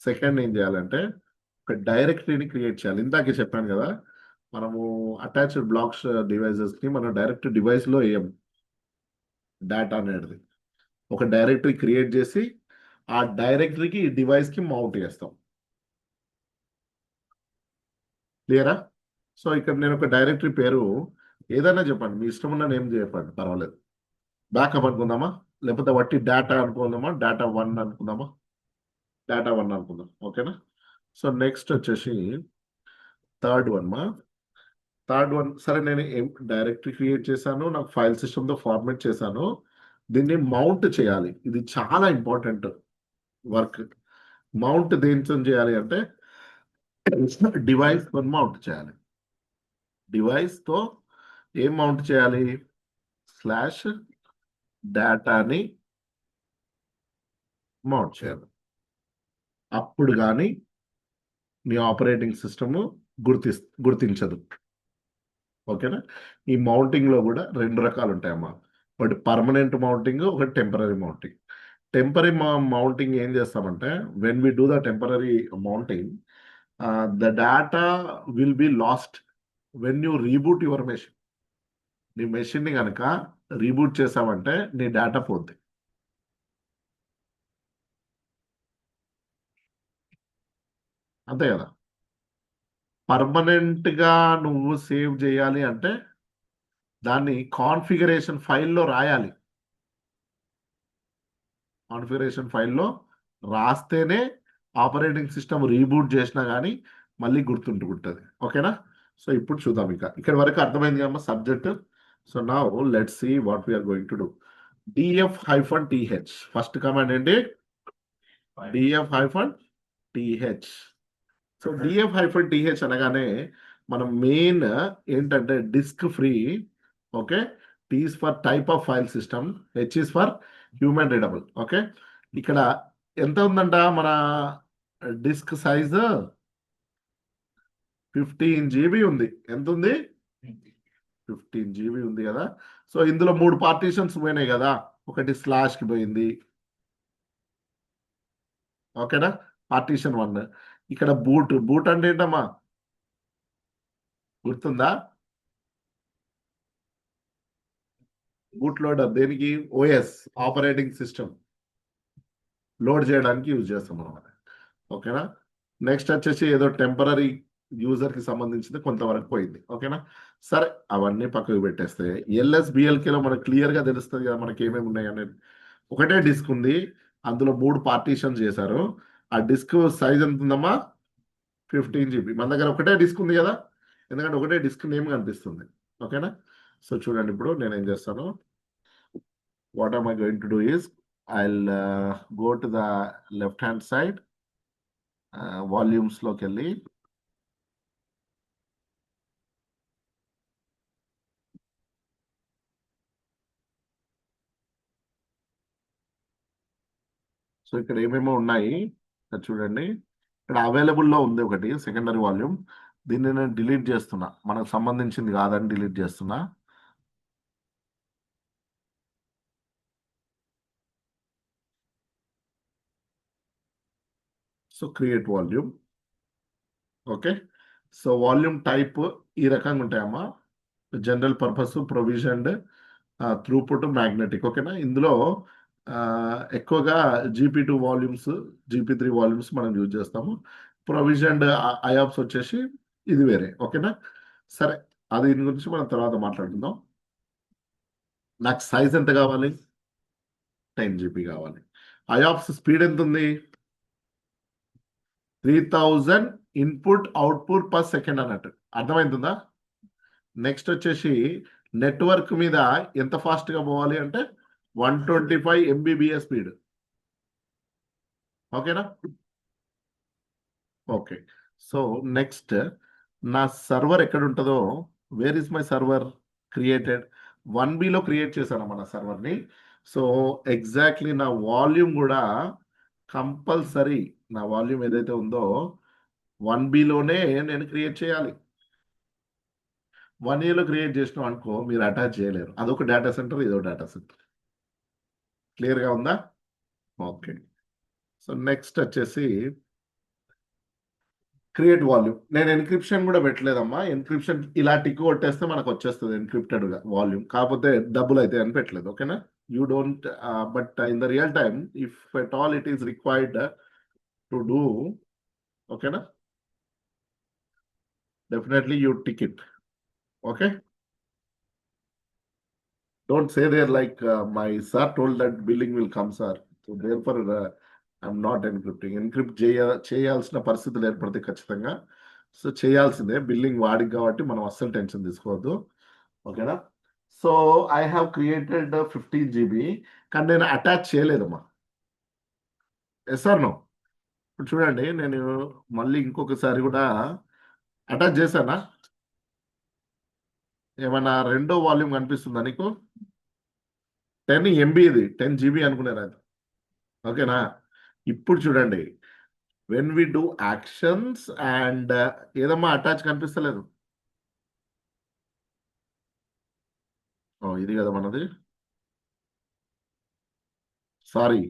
S1: సెకండ్ ఏం చేయాలంటే ఒక డైరెక్టరీని క్రియేట్ చేయాలి. ఇందాకే చెప్పాను కదా, మనము అటాచ్డ్ బ్లాక్స్ డివైజెస్ ని మనం డైరెక్ట్ డివైస్ లో వేయం. డేటా అనేది ఒక డైరెక్టరీ క్రియేట్ చేసి ఆ డైరెక్టరీకి ఈ డివైస్ కి మౌంట్ చేస్తాం. క్లియరా? సో ఇక్కడ నేను ఒక డైరెక్టరీ పేరు ఏదైనా చెప్పండి, మీ ఇష్టం ఉన్న నేమ్ చెప్పండి, పర్వాలేదు. బ్యాకప్ అనుకుందామా, లేకపోతే వట్టి డేటా అనుకుందామా, డేటా 1 అనుకుందామా, డేటా 1 అనుకుందాం. ఓకేనా? సో నెక్స్ట్ వచ్చేసి థర్డ్ వన్ సరే, నేను డైరెక్టరీ క్రియేట్ చేశాను, నాకు ఫైల్ సిస్టమ్తో ఫార్మేట్ చేశాను. దీన్ని మౌంట్ చేయాలి. ఇది చాలా ఇంపార్టెంట్ వర్క్. మౌంట్ దేంతో చేయాలి అంటే డివైస్ తో మౌంట్ చేయాలి. డివైస్ తో ఏం మౌంట్ చేయాలి? స్లాష్ డేటాని మౌంట్ చేయాలి. అప్పుడు కానీ మీ ఆపరేటింగ్ సిస్టమ్ గుర్తించదు. ఓకేనా? ఈ మౌంటింగ్ లో కూడా 2 రకాలు ఉంటాయమ్మా. ఒకటి పర్మనెంట్ మౌంటింగ్, ఒకటి టెంపరీ మౌంటింగ్. టెంపరీ మౌంటింగ్ ఏం చేస్తామంటే when we do the temporary mounting, the data will be lost when you reboot your machine. నీ మెషిన్ ని కనుక రీబూట్ చేసామంటే నీ డేటా పోద్ది. అంతే కదా? పర్మనెంట్ గా నువ్వు సేవ్ చేయాలి అంటే దాన్ని కాన్ఫిగరేషన్ ఫైల్లో రాయాలి. కాన్ఫిగరేషన్ ఫైల్లో రాస్తేనే ఆపరేటింగ్ సిస్టమ్ రీబూట్ చేసినా కానీ మళ్ళీ గుర్తుంటుంది. ఓకేనా? సో ఇప్పుడు చూద్దాం. ఇక్కడ వరకు అర్థమైంది కమ్మా సబ్జెక్ట్. సో నా let's see what we're going to do. df-th first command ఏంటి? df-th. సో df-th అనగానే మనం మెయిన్ ఏంటంటే disk free. Okay? T is for type of file system, H is for human readable. Okay? ఇక్కడ ఎంత ఉందంట మన డిస్క్ సైజ్? 15 GB ఉంది. ఎంత ఉంది? 15 GB ఉంది కదా. సో ఇందులో 3 పార్టీషన్స్ పోయినాయి కదా. ఒకటి స్లాష్ కి పోయింది. ఓకేనా? పార్టీషన్ 1. ఇక్కడ బూట్ అంటే ఏంటమ్మా, గుర్తుందా? బూట్ లోడర్ దేనికి? ఓఎస్ ఆపరేటింగ్ సిస్టమ్ లోడ్ చేయడానికి యూజ్ చేస్తాం అనమాట. ఓకేనా? నెక్స్ట్ వచ్చేసి ఏదో టెంపరీ యూజర్ కి సంబంధించింది కొంతవరకు పోయింది. ఓకేనా? సరే, అవన్నీ పక్కకు పెట్టేస్తే LSBLK లో మనకు క్లియర్ గా తెలుస్తుంది కదా మనకి ఏమేమి ఉన్నాయి అనేది. ఒకటే డిస్క్ ఉంది, అందులో 3 పార్టీషన్స్ చేశారు. ఆ డిస్క్ సైజ్ ఎంత ఉందమ్మా? 15 GB. మన దగ్గర ఒకటే డిస్క్ ఉంది కదా, ఎందుకంటే ఒకటే డిస్క్ నేమ్ కనిపిస్తుంది. ఓకేనా? సో చూడండి, ఇప్పుడు నేను ఏం చేస్తాను, what am I going to do is I'll go to the left hand side, volumes లోకి వెళ్ళి సో ఇక్కడ ఏమేమో ఉన్నాయి చూడండి. ఇక్కడ అవైలబుల్లో ఉంది ఒకటి సెకండరీ వాల్యూమ్. దీన్ని నేను డిలీట్ చేస్తున్నా, మనకు సంబంధించింది కాదని డిలీట్ చేస్తున్నా. So create volume. Okay? So volume type ఈ రకంగా ఉంటాయమ్మా. General purpose, provisioned, throughput magnetic. ఓకేనా, ఇందులో ఎక్కువగా GP2 వాల్యూమ్స్, GP3 వాల్యూమ్స్ మనం యూజ్ చేస్తాము. ప్రొవిజన్డ్ ఐఆప్స్ వచ్చేసి ఇది వేరే. ఓకేనా, సరే, అది దీని గురించి మనం తర్వాత మాట్లాడుకుందాం. నాకు సైజ్ ఎంత కావాలి? 10 GB కావాలి. ఐఆప్స్ స్పీడ్ ఎంత ఉంది? 3000 ఇన్పుట్ అవుట్పుట్ పర్ సెకండ్ అన్నట్టు. అర్థమవుతుందా? నెక్స్ట్ వచ్చేసి నెట్వర్క్ మీద ఎంత ఫాస్ట్ గా పోవాలి అంటే 125 MBps స్పీడ్. ఓకేనా, ఓకే. సో నెక్స్ట్, నా సర్వర్ ఎక్కడ ఉంటుందో, where is my server created? 1B లో క్రియేట్ చేశాను మన సర్వర్ని. సో ఎగ్జాక్ట్లీ నా వాల్యూమ్ కూడా కంపల్సరీ, నా వాల్యూమ్ ఏదైతే ఉందో 1B లోనే నేను క్రియేట్ చేయాలి. 1Aలో క్రియేట్ చేసినాం అనుకో, మీరు అటాచ్ చేయలేరు. అదొక డేటా సెంటర్, ఇదో డేటా సెంటర్. క్లియర్గా ఉందా? ఓకే. సో నెక్స్ట్ వచ్చేసి క్రియేట్ వాల్యూమ్. నేను ఎన్క్రిప్షన్ కూడా పెట్టలేదమ్మా. ఎన్క్రిప్షన్ ఇలా టిక్ కొట్టేస్తే మనకు వచ్చేస్తుంది ఎన్క్రిప్టెడ్ గా వాల్యూమ్, కాకపోతే డబ్బులు అయితే అని పెట్టలేదు. ఓకేనా, you don't, but in the real time if at all it is required to do, ఓకేనా, definitely you tick it. Okay, don't say there like my sir told that billing will come sir, so therefore I'm not encrypting. Encrypt చేయాల్సిన పరిస్థితులు ఏర్పడితే ఖచ్చితంగా సో చేయాల్సిందే. బిల్లింగ్ వాడికి కాబట్టి మనం అస్సలు టెన్షన్ తీసుకోవద్దు. ఓకేనా, so I have created 15 GB, కానీ నేను అటాచ్ చేయలేదమ్మా. Yes or no? ఇప్పుడు చూడండి, నేను మళ్ళీ ఇంకొకసారి కూడా అటాచ్ చేశానా? ఏమన్నా రెండో వాల్యూమ్ కనిపిస్తుందా నీకు? 10 MB, ఇది 10 GB అనుకునేది అది. ఓకేనా, ఇప్పుడు చూడండి, when we do actions and ఏదమ్మా అటాచ్ కనిపిస్తలేదు. ఇది కదా మనది. సారీ,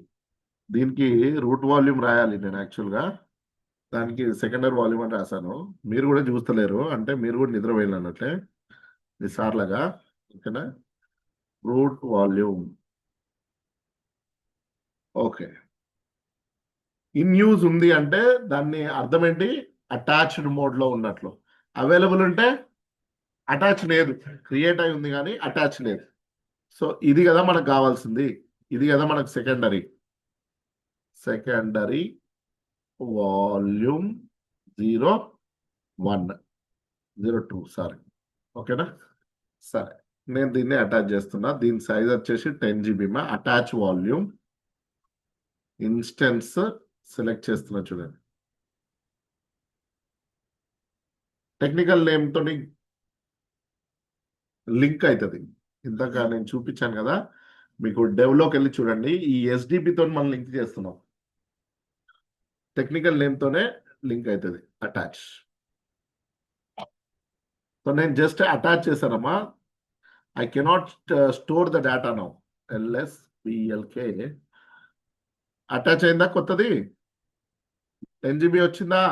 S1: దీనికి రూట్ వాల్యూమ్ రాయాలి నేను యాక్చువల్గా. దానికి సెకండరీ వాల్యూమ్ అని రాశాను. మీరు కూడా చూస్తలేరు అంటే మీరు కూడా నిద్రపోయిన అన్నట్లే నిసార్లుగా. ఓకేనా, root volume. Okay, in use ఉంది అంటే దాన్ని అర్థం ఏంటి? అటాచ్డ్ మోడ్ లో ఉన్నట్లు. అవైలబుల్ ఉంటే అటాచ్ లేదు, క్రియేట్ అయి ఉంది కానీ అటాచ్ లేదు. సో ఇది కదా మనకు కావాల్సింది, ఇది కదా మనకు సెకండరీ. Secondary volume 0102, sorry. ఓకేనా, సరే, నేను దీన్ని అటాచ్ చేస్తున్నా. దీని సైజ్ వచ్చేసి 10 GB. Attach volume instance select చేస్తున్నా. చూడండి, టెక్నికల్ నేమ్ తోని లింక్ అవుతుంది. ఇందాక నేను చూపించాను కదా మీకు, డెవ్లోకి వెళ్ళి చూడండి. ఈ SDP తోని మనం లింక్ చేస్తున్నాం. టెక్నికల్ నేమ్ తోనే లింక్ అవుతుంది అటాచ్. సో నేను జస్ట్ అటాచ్ చేశానమ్మా. I cannot store the data now. LSBLK attach అయిందా? కొత్తది 10 GB వచ్చిందా?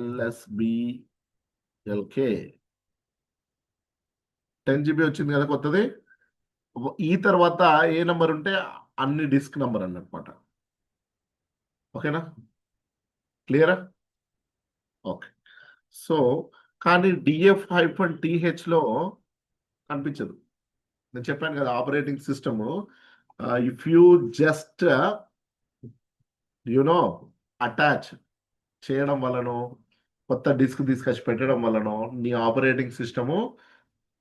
S1: LSBLK 10 GB వచ్చింది కదా కొత్తది. ఈ తర్వాత ఏ నంబర్ ఉంటే అన్ని డిస్క్ నంబర్ అన్నమాట. ఓకేనా, క్లియరా? ఓకే. సో కానీ DF-THలో కనిపించదు. నేను చెప్పాను కదా, operating system if you just you know attach చేయడం వలనో, కొత్త డిస్క్ తీసుకొచ్చి పెట్టడం వలనో నీ ఆపరేటింగ్ సిస్టము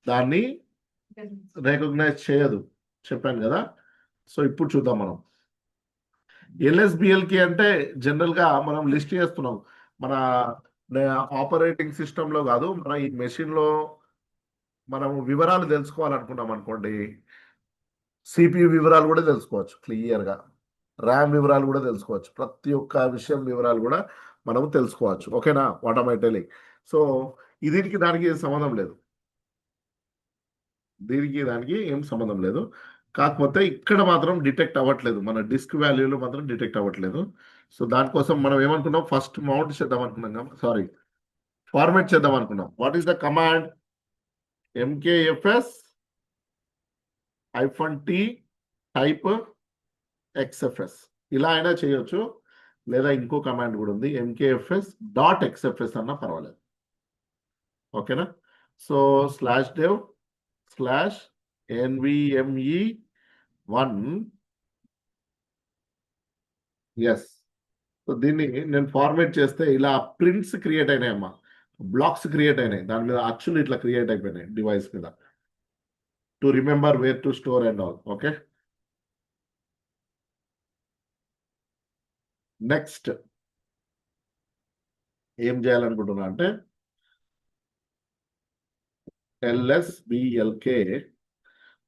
S1: దాన్ని రికగ్నైజ్ చేయదు. చెప్పాను కదా. సో ఇప్పుడు చూద్దాం మనం. LSBLK అంటే జనరల్ గా మనం లిస్ట్ చేస్తున్నాం మన ఆపరేటింగ్ సిస్టమ్ లో కాదు, మన ఈ మెషిన్ లో మనం వివరాలు తెలుసుకోవాలనుకున్నాం అనుకోండి, CPU వివరాలు కూడా తెలుసుకోవచ్చు క్లియర్ గా, ర్యామ్ వివరాలు కూడా తెలుసుకోవచ్చు, ప్రతి ఒక్క విషయం వివరాలు కూడా మనము తెలుసుకోవచ్చు. ఓకేనా, what am I telling? So దీనికి దానికి సంబంధం లేదు, దీనికి దానికి ఏం సంబంధం లేదు. కాకపోతే ఇక్కడ మాత్రం డిటెక్ట్ అవ్వట్లేదు, మన డిస్క్ వాల్యూలో మాత్రం డిటెక్ట్ అవ్వట్లేదు. సో దానికోసం మనం ఏమనుకున్నాం, ఫస్ట్ మౌంట్ చేద్దాం అనుకున్నాం. సారీ, ఫార్మాట్ చేద్దాం అనుకున్నాం. What is the command? MKFS -t type XFS ఇలా అయినా చేయొచ్చు, లేదా ఇంకో కమాండ్ కూడా ఉంది, MKFS డాట్ XFS అన్నా పర్వాలేదు. ఓకేనా? So /dev/nvme1 yes. సో దీన్ని నేను ఫార్మేట్ చేస్తే ఇలా ప్రింట్స్ క్రియేట్ అయినాయమ్మా, బ్లాక్స్ క్రియేట్ అయినాయి, దాని మీద అచ్చులు ఇట్లా క్రియేట్ అయిపోయినాయి డివైస్ మీద, to remember where to store and all. Okay, next ఏం చేయాలనుకుంటున్నా అంటే LSBLK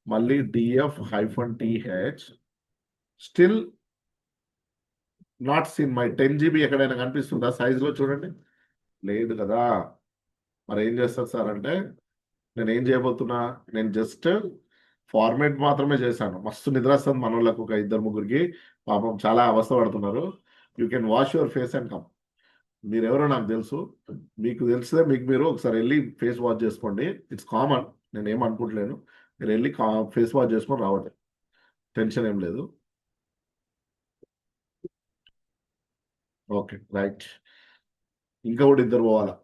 S1: మళ్ళీ DF-TH still not seen my 10 GB ఎక్కడైనా కనిపిస్తుందా సైజులో? చూడండి, లేదు కదా. మరి ఏం చేస్తారు సార్ అంటే, నేను ఏం చేయబోతున్నా, నేను జస్ట్ ఫార్మేట్ మాత్రమే చేశాను. మస్తు నిద్ర వస్తుంది మన వాళ్ళకు, ఒక ఇద్దరు ముగ్గురికి పాపం చాలా అవస్థ పడుతున్నారు. You can wash your face and come. మీరెవరో నాకు తెలుసు, మీకు తెలిస్తే మీకు మీరు ఒకసారి వెళ్ళి ఫేస్ వాష్ చేసుకోండి. ఇట్స్ కామన్, నేను ఏం అనుకుంటలేను. మీరు వెళ్ళి ఫేస్ వాష్ చేసుకొని రావట్లేదు, టెన్షన్ ఏం లేదు. ఓకే రైట్, ఇంకా కూడా ఇద్దరు పోవాలా.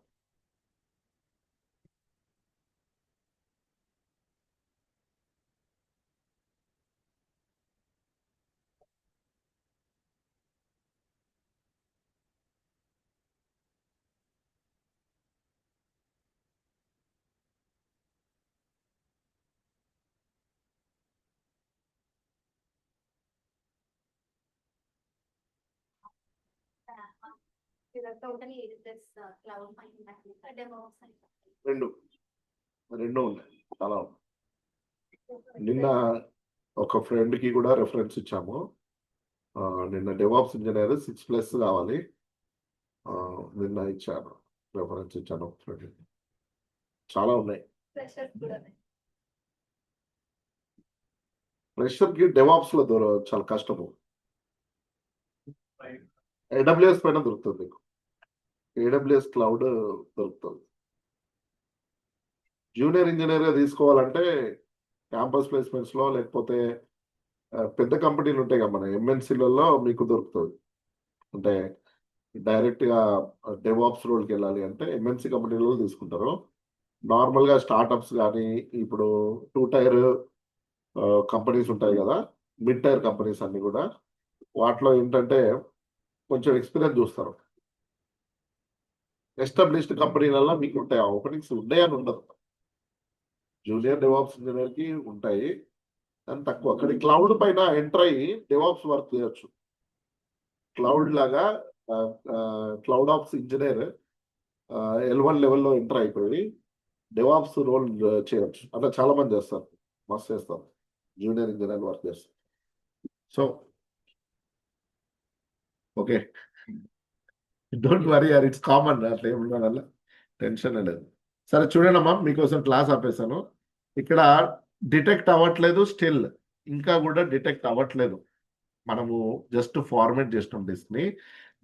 S1: రెండు రెండు ఉన్నాయి, చాలా ఉన్నాయి. నిన్న ఒక ఫ్రెండ్ కి కూడా రెఫరెన్స్ ఇచ్చాము. నిన్న డెవాప్స్ ఇంజనీర్ 6+ కావాలి, నిన్న ఇచ్చాను, రెఫరెన్స్ ఇచ్చాను ఒక ఫ్రెండ్. చాలా ఉన్నాయి. ఫ్రెషర్ కి డెవాప్స్ లో చాలా కష్టము. AWS పైన దొరుకుతుంది మీకు, AWS క్లౌడ్ దొరుకుతుంది. జూనియర్ ఇంజనీర్ గా తీసుకోవాలంటే క్యాంపస్ ప్లేస్మెంట్స్ లో, లేకపోతే పెద్ద కంపెనీలు ఉంటాయి కదా మన MNCలలో మీకు దొరుకుతుంది. అంటే డైరెక్ట్ గా డెవాప్స్ రోల్కి వెళ్ళాలి అంటే MNC కంపెనీలలో తీసుకుంటారు. నార్మల్ గా స్టార్ట్అప్స్ కానీ, ఇప్పుడు 2 టైర్ కంపెనీస్ ఉంటాయి కదా, మిడ్ టైర్ కంపెనీస్ అన్ని కూడా, వాటిలో ఏంటంటే కొంచెం ఎక్స్పీరియన్స్ చూస్తారు. ఎస్టాబ్లిష్డ్ కంపెనీలలో మీకు ఉంటాయి, ఆ ఓపెనింగ్స్ ఉన్నాయని ఉండదు. జూనియర్ డెవాప్స్ ఇంజనీర్ కి ఉంటాయి కానీ తక్కువ. అక్కడ క్లౌడ్ పైన ఎంటర్ అయ్యి డెవాప్స్ వర్క్ చేయొచ్చు. క్లౌడ్ లాగా క్లౌడ్ ఆప్స్ ఇంజనీర్ L1 లెవెల్లో ఎంటర్ అయిపోయి డెవాప్స్ రోల్ చేయొచ్చు. అట్లా చాలా మంది చేస్తారు, మస్తు చేస్తారు, జూనియర్ ఇంజనీర్ వర్క్ చేస్తారు. సో ఓకే, డోంట్ వరీ ఆర్, ఇట్స్ కామన్, అట్లా ఏమి ఉండడం వల్ల టెన్షన్ లేదు. సరే చూడండి అమ్మా, మీకోసం క్లాస్ ఆపేసాను. ఇక్కడ డిటెక్ట్ అవ్వట్లేదు, స్టిల్ ఇంకా కూడా డిటెక్ట్ అవ్వట్లేదు. మనము జస్ట్ ఫార్మేట్ చేసినాం డిస్క్ని.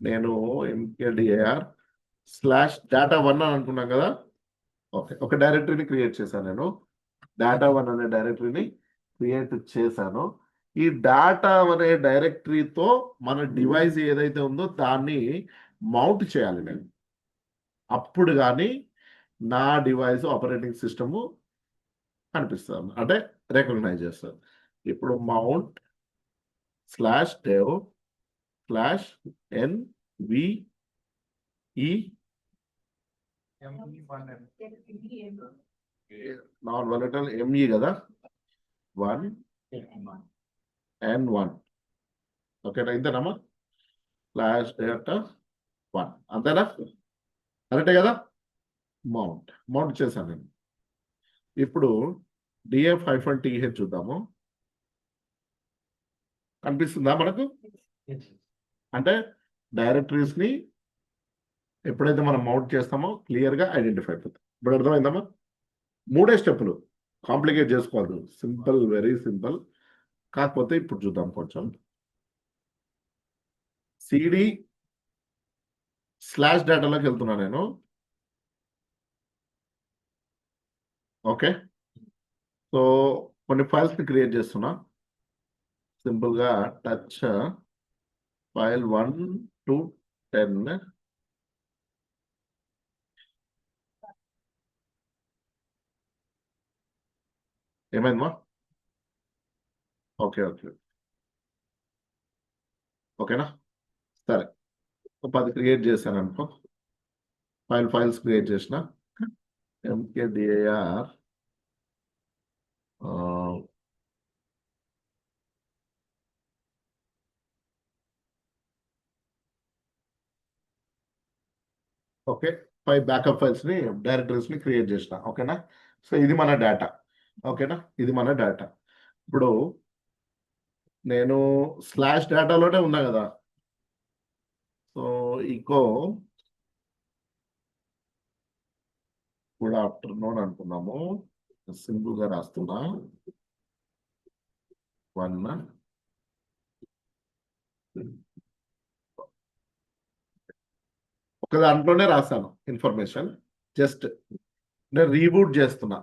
S1: నేను MKDIR/data1 అని అనుకున్నాం కదా. ఓకే, ఒక డైరెక్టరీని క్రియేట్ చేశాను నేను, data1 అనే డైరెక్టరీని క్రియేట్ చేశాను. ఈ డేటా అనే డైరెక్టరీతో మన డివైస్ ఏదైతే ఉందో దాన్ని మౌంట్ చేయాలి నేను. అప్పుడు కానీ నా డివైస్ ఆపరేటింగ్ సిస్టము కనిపిస్తుంది, అంటే రికగ్నైజ్ చేస్తుంది. ఇప్పుడు mount/dev/NVE కదా, 1N1. ఓకేనా, ఇంతేనమ్మా, /data1 అంతేనా, కరెక్టే కదా. మౌంట్ చేశాను నేను. ఇప్పుడు DF-TH చూద్దాము, కనిపిస్తుందా మనకు? అంటే డైరెక్టరీస్ ని ఎప్పుడైతే మనం మౌంట్ చేస్తామో క్లియర్ గా ఐడెంటిఫై అవుతుంది. ఇప్పుడు అర్థమైందమ్మా? 3 స్టెప్పులు, కాంప్లికేట్ చేసుకోవద్దు, సింపుల్, వెరీ సింపుల్. కాకపోతే ఇప్పుడు చూద్దాం కొంచెం. CD/dataలోకి వెళ్తున్నా నేను. ఓకే, సో కొన్ని ఫైల్స్ని క్రియేట్ చేస్తున్నా. సింపుల్గా టచ్ ఫైల్ 1 to 10. ఏమైందమ్మా? ఓకే ఓకే ఓకేనా? సరే, 10 క్రియేట్ చేశాను అనుకో. ఫైల్స్ క్రియేట్ చేసిన ఎంకేడిఐఆర్ ఓకే. 5 బ్యాకప్ ఫైల్స్ని డైరెక్టరీస్ని క్రియేట్ చేసిన. ఓకేనా? సో ఇది మన డేటా. ఓకేనా? ఇది మన డేటా. ఇప్పుడు నేను స్లాష్ డేటాలోనే ఉన్నా కదా. సో ఈకో గుడ్ ఆఫ్టర్నూన్ అనుకున్నాము. సింపుల్గా రాస్తున్నా. 1 ఒక దాంట్లోనే రాశాను ఇన్ఫర్మేషన్. జస్ట్ నేను రీబూట్ చేస్తున్నా.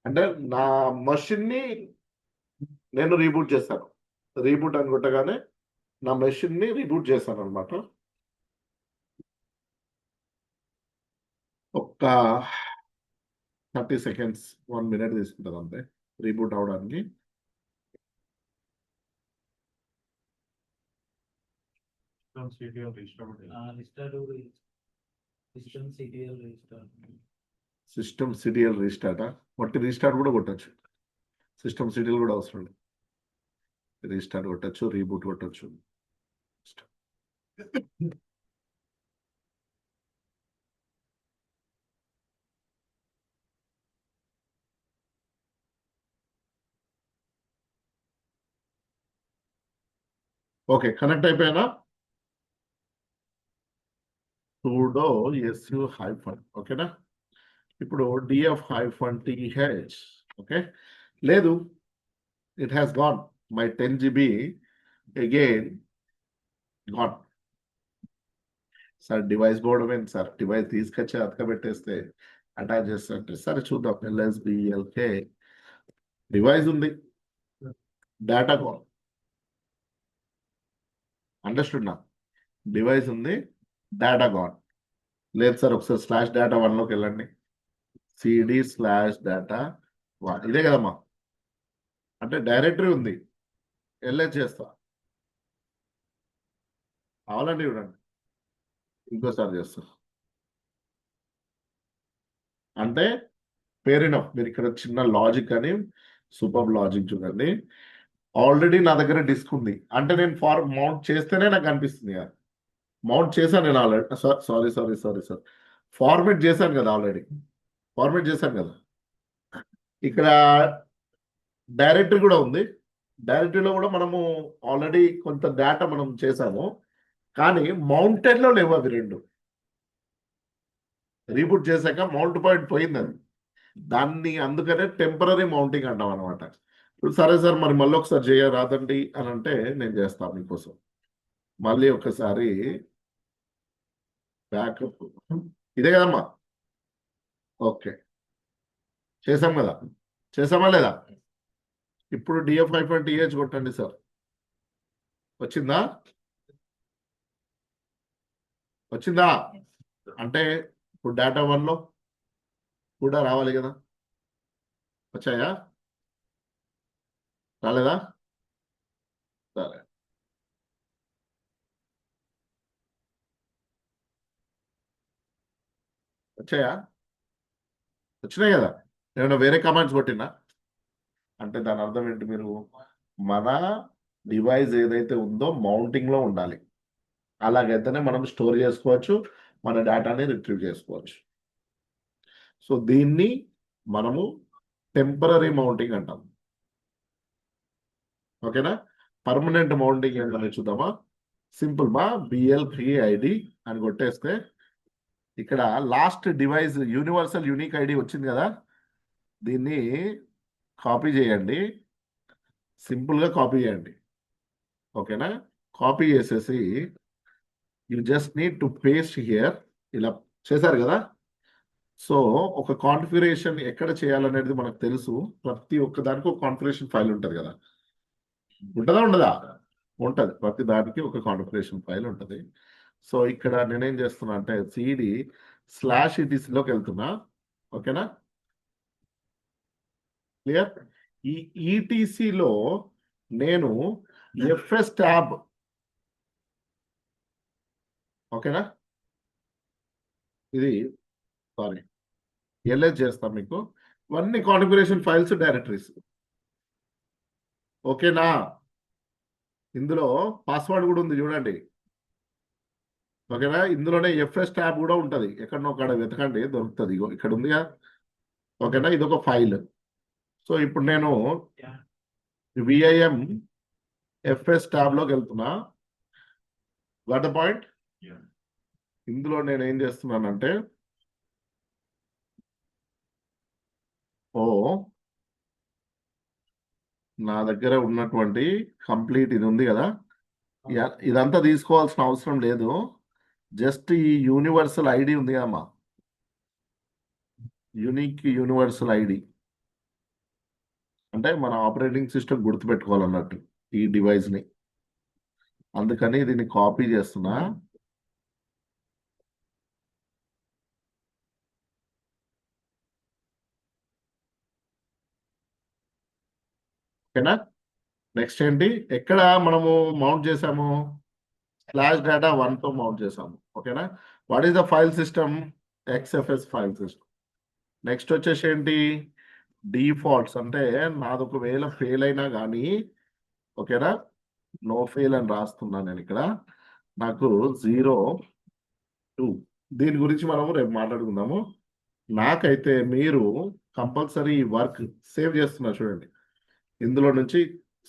S1: అంటే నా మషిన్ని నేను రీబూట్ చేశాను. రీబూట్ అని కొట్టగానే నా మెషిన్ని రీబూట్ చేశాను అనమాట. ఒక్క 30 seconds 1 minute తీసుకుంటుంది అంతే రీబూట్ అవడానికి. సిస్టమ్ సిటిఎల్ రీస్టార్ట్ మొట్టి రీస్టార్ట్ కూడా కొట్టచ్చు. సిస్టమ్ సిటిఎల్ కూడా అవసరం లేదు. రీస్టార్ట్ కొట్టచ్చు, రీబూట్ కొట్టచ్చు. ఓకే, కనెక్ట్ అయిపోయానా? sudo su hyphen. ఓకేనా? ఇప్పుడు డిఎఫ్ హైఫన్ టీహెచ్. ఓకే, లేదు, it has gone. My 10 GB again gone. Sir device పోవడం ఏంటి సార్? డివైస్ తీసుకొచ్చి అతకబెట్టేస్తే అటాచ్ చేస్తే అంటే సరే చూద్దాం. ఎల్ఎస్బిఎల్కే డివైస్ ఉంది, డేటా కాల్. అండర్స్టూడ్ నా? డివైస్ ఉంది, డేటా కాల్. లేదు సార్, ఒకసారి స్లాష్ డేటా 1లోకి వెళ్ళండి. సిడి స్లాష్ డేటా 1 ఇదే కదమ్మా. అంటే డైరెక్టరీ ఉంది, ఎల్హెచ్ చేస్తా. కావాలండి చూడండి, ఇంకోసారి చేస్తా. అంటే ఫెయిర్ ఎనఫ్. మీరు ఇక్కడ చిన్న లాజిక్ అని సూపర్ లాజిక్ చూడండి. ఆల్రెడీ నా దగ్గర డిస్క్ ఉంది అంటే నేను మౌంట్ చేస్తేనే నాకు అనిపిస్తుంది కదా. మౌంట్ చేశాను నేను ఆల్రెడీ. సారీ, ఫార్మేట్ చేశాను కదా ఆల్రెడీ. ఫార్మేట్ చేశాను కదా. ఇక్కడ డైరెక్టరీ కూడా ఉంది. డైరెక్టరీలో కూడా మనము ఆల్రెడీ కొంత డేటా మనం చేసాము, కానీ మౌంటెడ్లో లేవు అవి రెండు. రీబూట్ చేశాక మౌంట్ పాయింట్ పోయింది అది. దాన్ని అందుకనే టెంపరీ మౌంటింగ్ అంటాం అనమాట. ఇప్పుడు సరే సార్, మరి మళ్ళీ ఒకసారి చేయరాదండి అని అంటే నేను చేస్తాను మీకోసం. మళ్ళీ ఒకసారి బ్యాకప్ ఇదే కదమ్మా. ఓకే, చేసాం కదా. చేసామా లేదా? ఇప్పుడు డిఎఫ్ హైఫన్ టీహెచ్ కొట్టండి సార్. వచ్చిందా? వచ్చిందా? అంటే ఇప్పుడు డేటా 1లో కూడా రావాలి కదా. వచ్చాయా? రాలేదా? సరే, వచ్చాయా? వచ్చినాయి కదా. ఏమైనా వేరే కమాండ్స్ కొట్టినా అంటే దాని అర్థం ఏంటి? మీరు మన డివైస్ ఏదైతే ఉందో మౌంటింగ్లో ఉండాలి. అలాగైతేనే మనం స్టోర్ చేసుకోవచ్చు, మన డేటాని రిట్రీవ్ చేసుకోవచ్చు. సో దీన్ని మనము టెంపరీ మౌంటింగ్ అంటాం. ఓకేనా? పర్మనెంట్ మౌంటింగ్ ఏంటనే చూద్దామా. సింపుల్ మా BL3ID అని కొట్టేస్తే ఇక్కడ last device universal unique ID వచ్చింది కదా. దీన్ని కాపీ చేయండి, సింపుల్గా కాపీ చేయండి. ఓకేనా? కాపీ చేసేసి you just need to paste here. ఇలా చేశారు కదా. సో ఒక కాన్ఫిగరేషన్ ఎక్కడ చేయాలనేది మనకు తెలుసు. ప్రతి ఒక్క దానికి ఒక కాన్ఫిగరేషన్ ఫైల్ ఉంటుంది కదా, ఉంటుందా ఉండదా? ఉంటుంది, ప్రతి దానికి ఒక కాన్ఫిగరేషన్ ఫైల్ ఉంటుంది. సో ఇక్కడ నేనేం చేస్తున్నా అంటే cd/etc లోకి వెళ్తున్నా. ఓకేనా, క్లియర్? ఈ ఈటీసీలో నేను ఎఫ్ఎస్ ట్యాబ్, ఓకేనా, ఇది సారీ ఎల్ఎస్ చేస్తాం మీకు. ఇవన్నీ కాన్ఫిగరేషన్ ఫైల్స్, డైరెక్టరీస్. ఓకేనా, ఇందులో పాస్వర్డ్ కూడా ఉంది చూడండి. ఓకేనా, ఇందులోనే ఎఫ్ఎస్ ట్యాబ్ కూడా ఉంటుంది, ఎక్కడనో అక్కడ వెతకండి దొరుకుతుంది. ఇగో ఇక్కడ ఉందిగా. ఓకేనా, ఇది ఒక ఫైల్. సో ఇప్పుడు నేను విఐఎం ఎఫ్ఎస్ ట్యాబ్ లోకి వెళ్తున్నా. What the point? ఇందులో నేను ఏం చేస్తున్నానంటే ఓ నా దగ్గర ఉన్నటువంటి కంప్లీట్ ఇది ఉంది కదా, ఇదంతా తీసుకోవాల్సిన అవసరం లేదు. జస్ట్ ఈ యూనివర్సల్ ఐడి ఉంది అమ్మా, యూనిక్ యూనివర్సల్ ఐడి అంటే మన ఆపరేటింగ్ సిస్టమ్ గుర్తుపెట్టుకోవాలన్నట్టు ఈ డివైస్ ని. అందుకని దీన్ని కాపీ చేస్తున్నా. ఓకేనా, నెక్స్ట్ ఏంటి, ఎక్కడ మనము మౌంట్ చేసాము? /data1 తో మౌంట్ చేసాము. ఓకేనా, what is the file system? XFS file system. Next వచ్చేసి ఏంటి, డిఫాల్ట్స్. అంటే నాది ఒకవేళ ఫెయిల్ అయినా కానీ, ఓకేనా, నో ఫెయిల్ అని రాస్తున్నా నేను ఇక్కడ. నాకు 0, 2. దీని గురించి మనము రేపు మాట్లాడుకుందాము. నాకైతే మీరు కంపల్సరీ వర్క్ సేవ్ చేస్తున్నారు చూడండి, ఇందులో నుంచి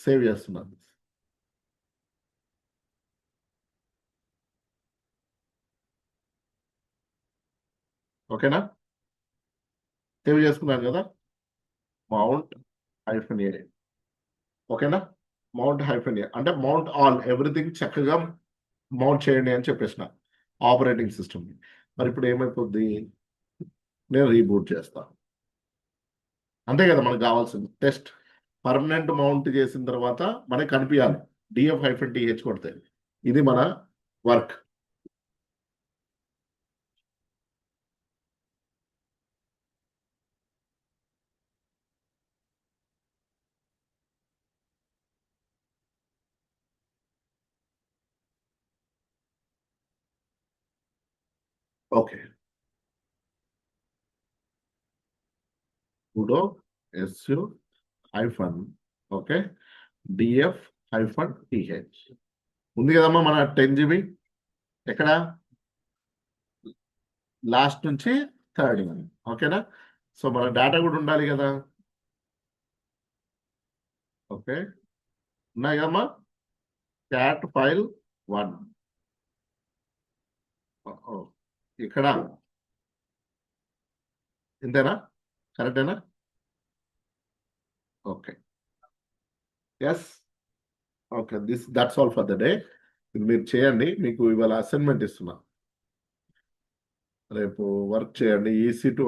S1: సేవ్ చేస్తున్నారు. ఓకేనా, సేవ్ చేసుకున్నాను కదా, mount-a. ఓకేనా, mount-a అంటే మౌంట్ ఆల్ ఎవ్రీథింగ్ చక్కగా మౌంట్ చేయండి అని చెప్పేసిన ఆపరేటింగ్ సిస్టమ్. మరి ఇప్పుడు ఏమైపోద్ది, నేను రీబూట్ చేస్తాను. అంతే కదా మనకు కావాల్సింది. టెస్ట్ పర్మనెంట్ మౌంట్ చేసిన తర్వాత మనకి కనిపించాలి df-th కొడితే. ఇది మన work. Okay, sudo su hyphen okay df-th ఉంది కదమ్మా మన 10 GB. ఎక్కడ? లాస్ట్ నుంచి 3rd. ఓకేనా, సో మన డేటా కూడా ఉండాలి కదా. ఓకే, ఉన్నాయి కదమ్మా, క్యాట్ ఫైల్ 1 ఇక్కడ. ఇంతేనా, కరెక్టేనా? Okay, yes. Okay, that's all for the day. ఇది మీరు చేయండి, మీకు ఇవాళ అసైన్మెంట్ ఇస్తున్నా. రేపు వర్క్ చేయండి EC2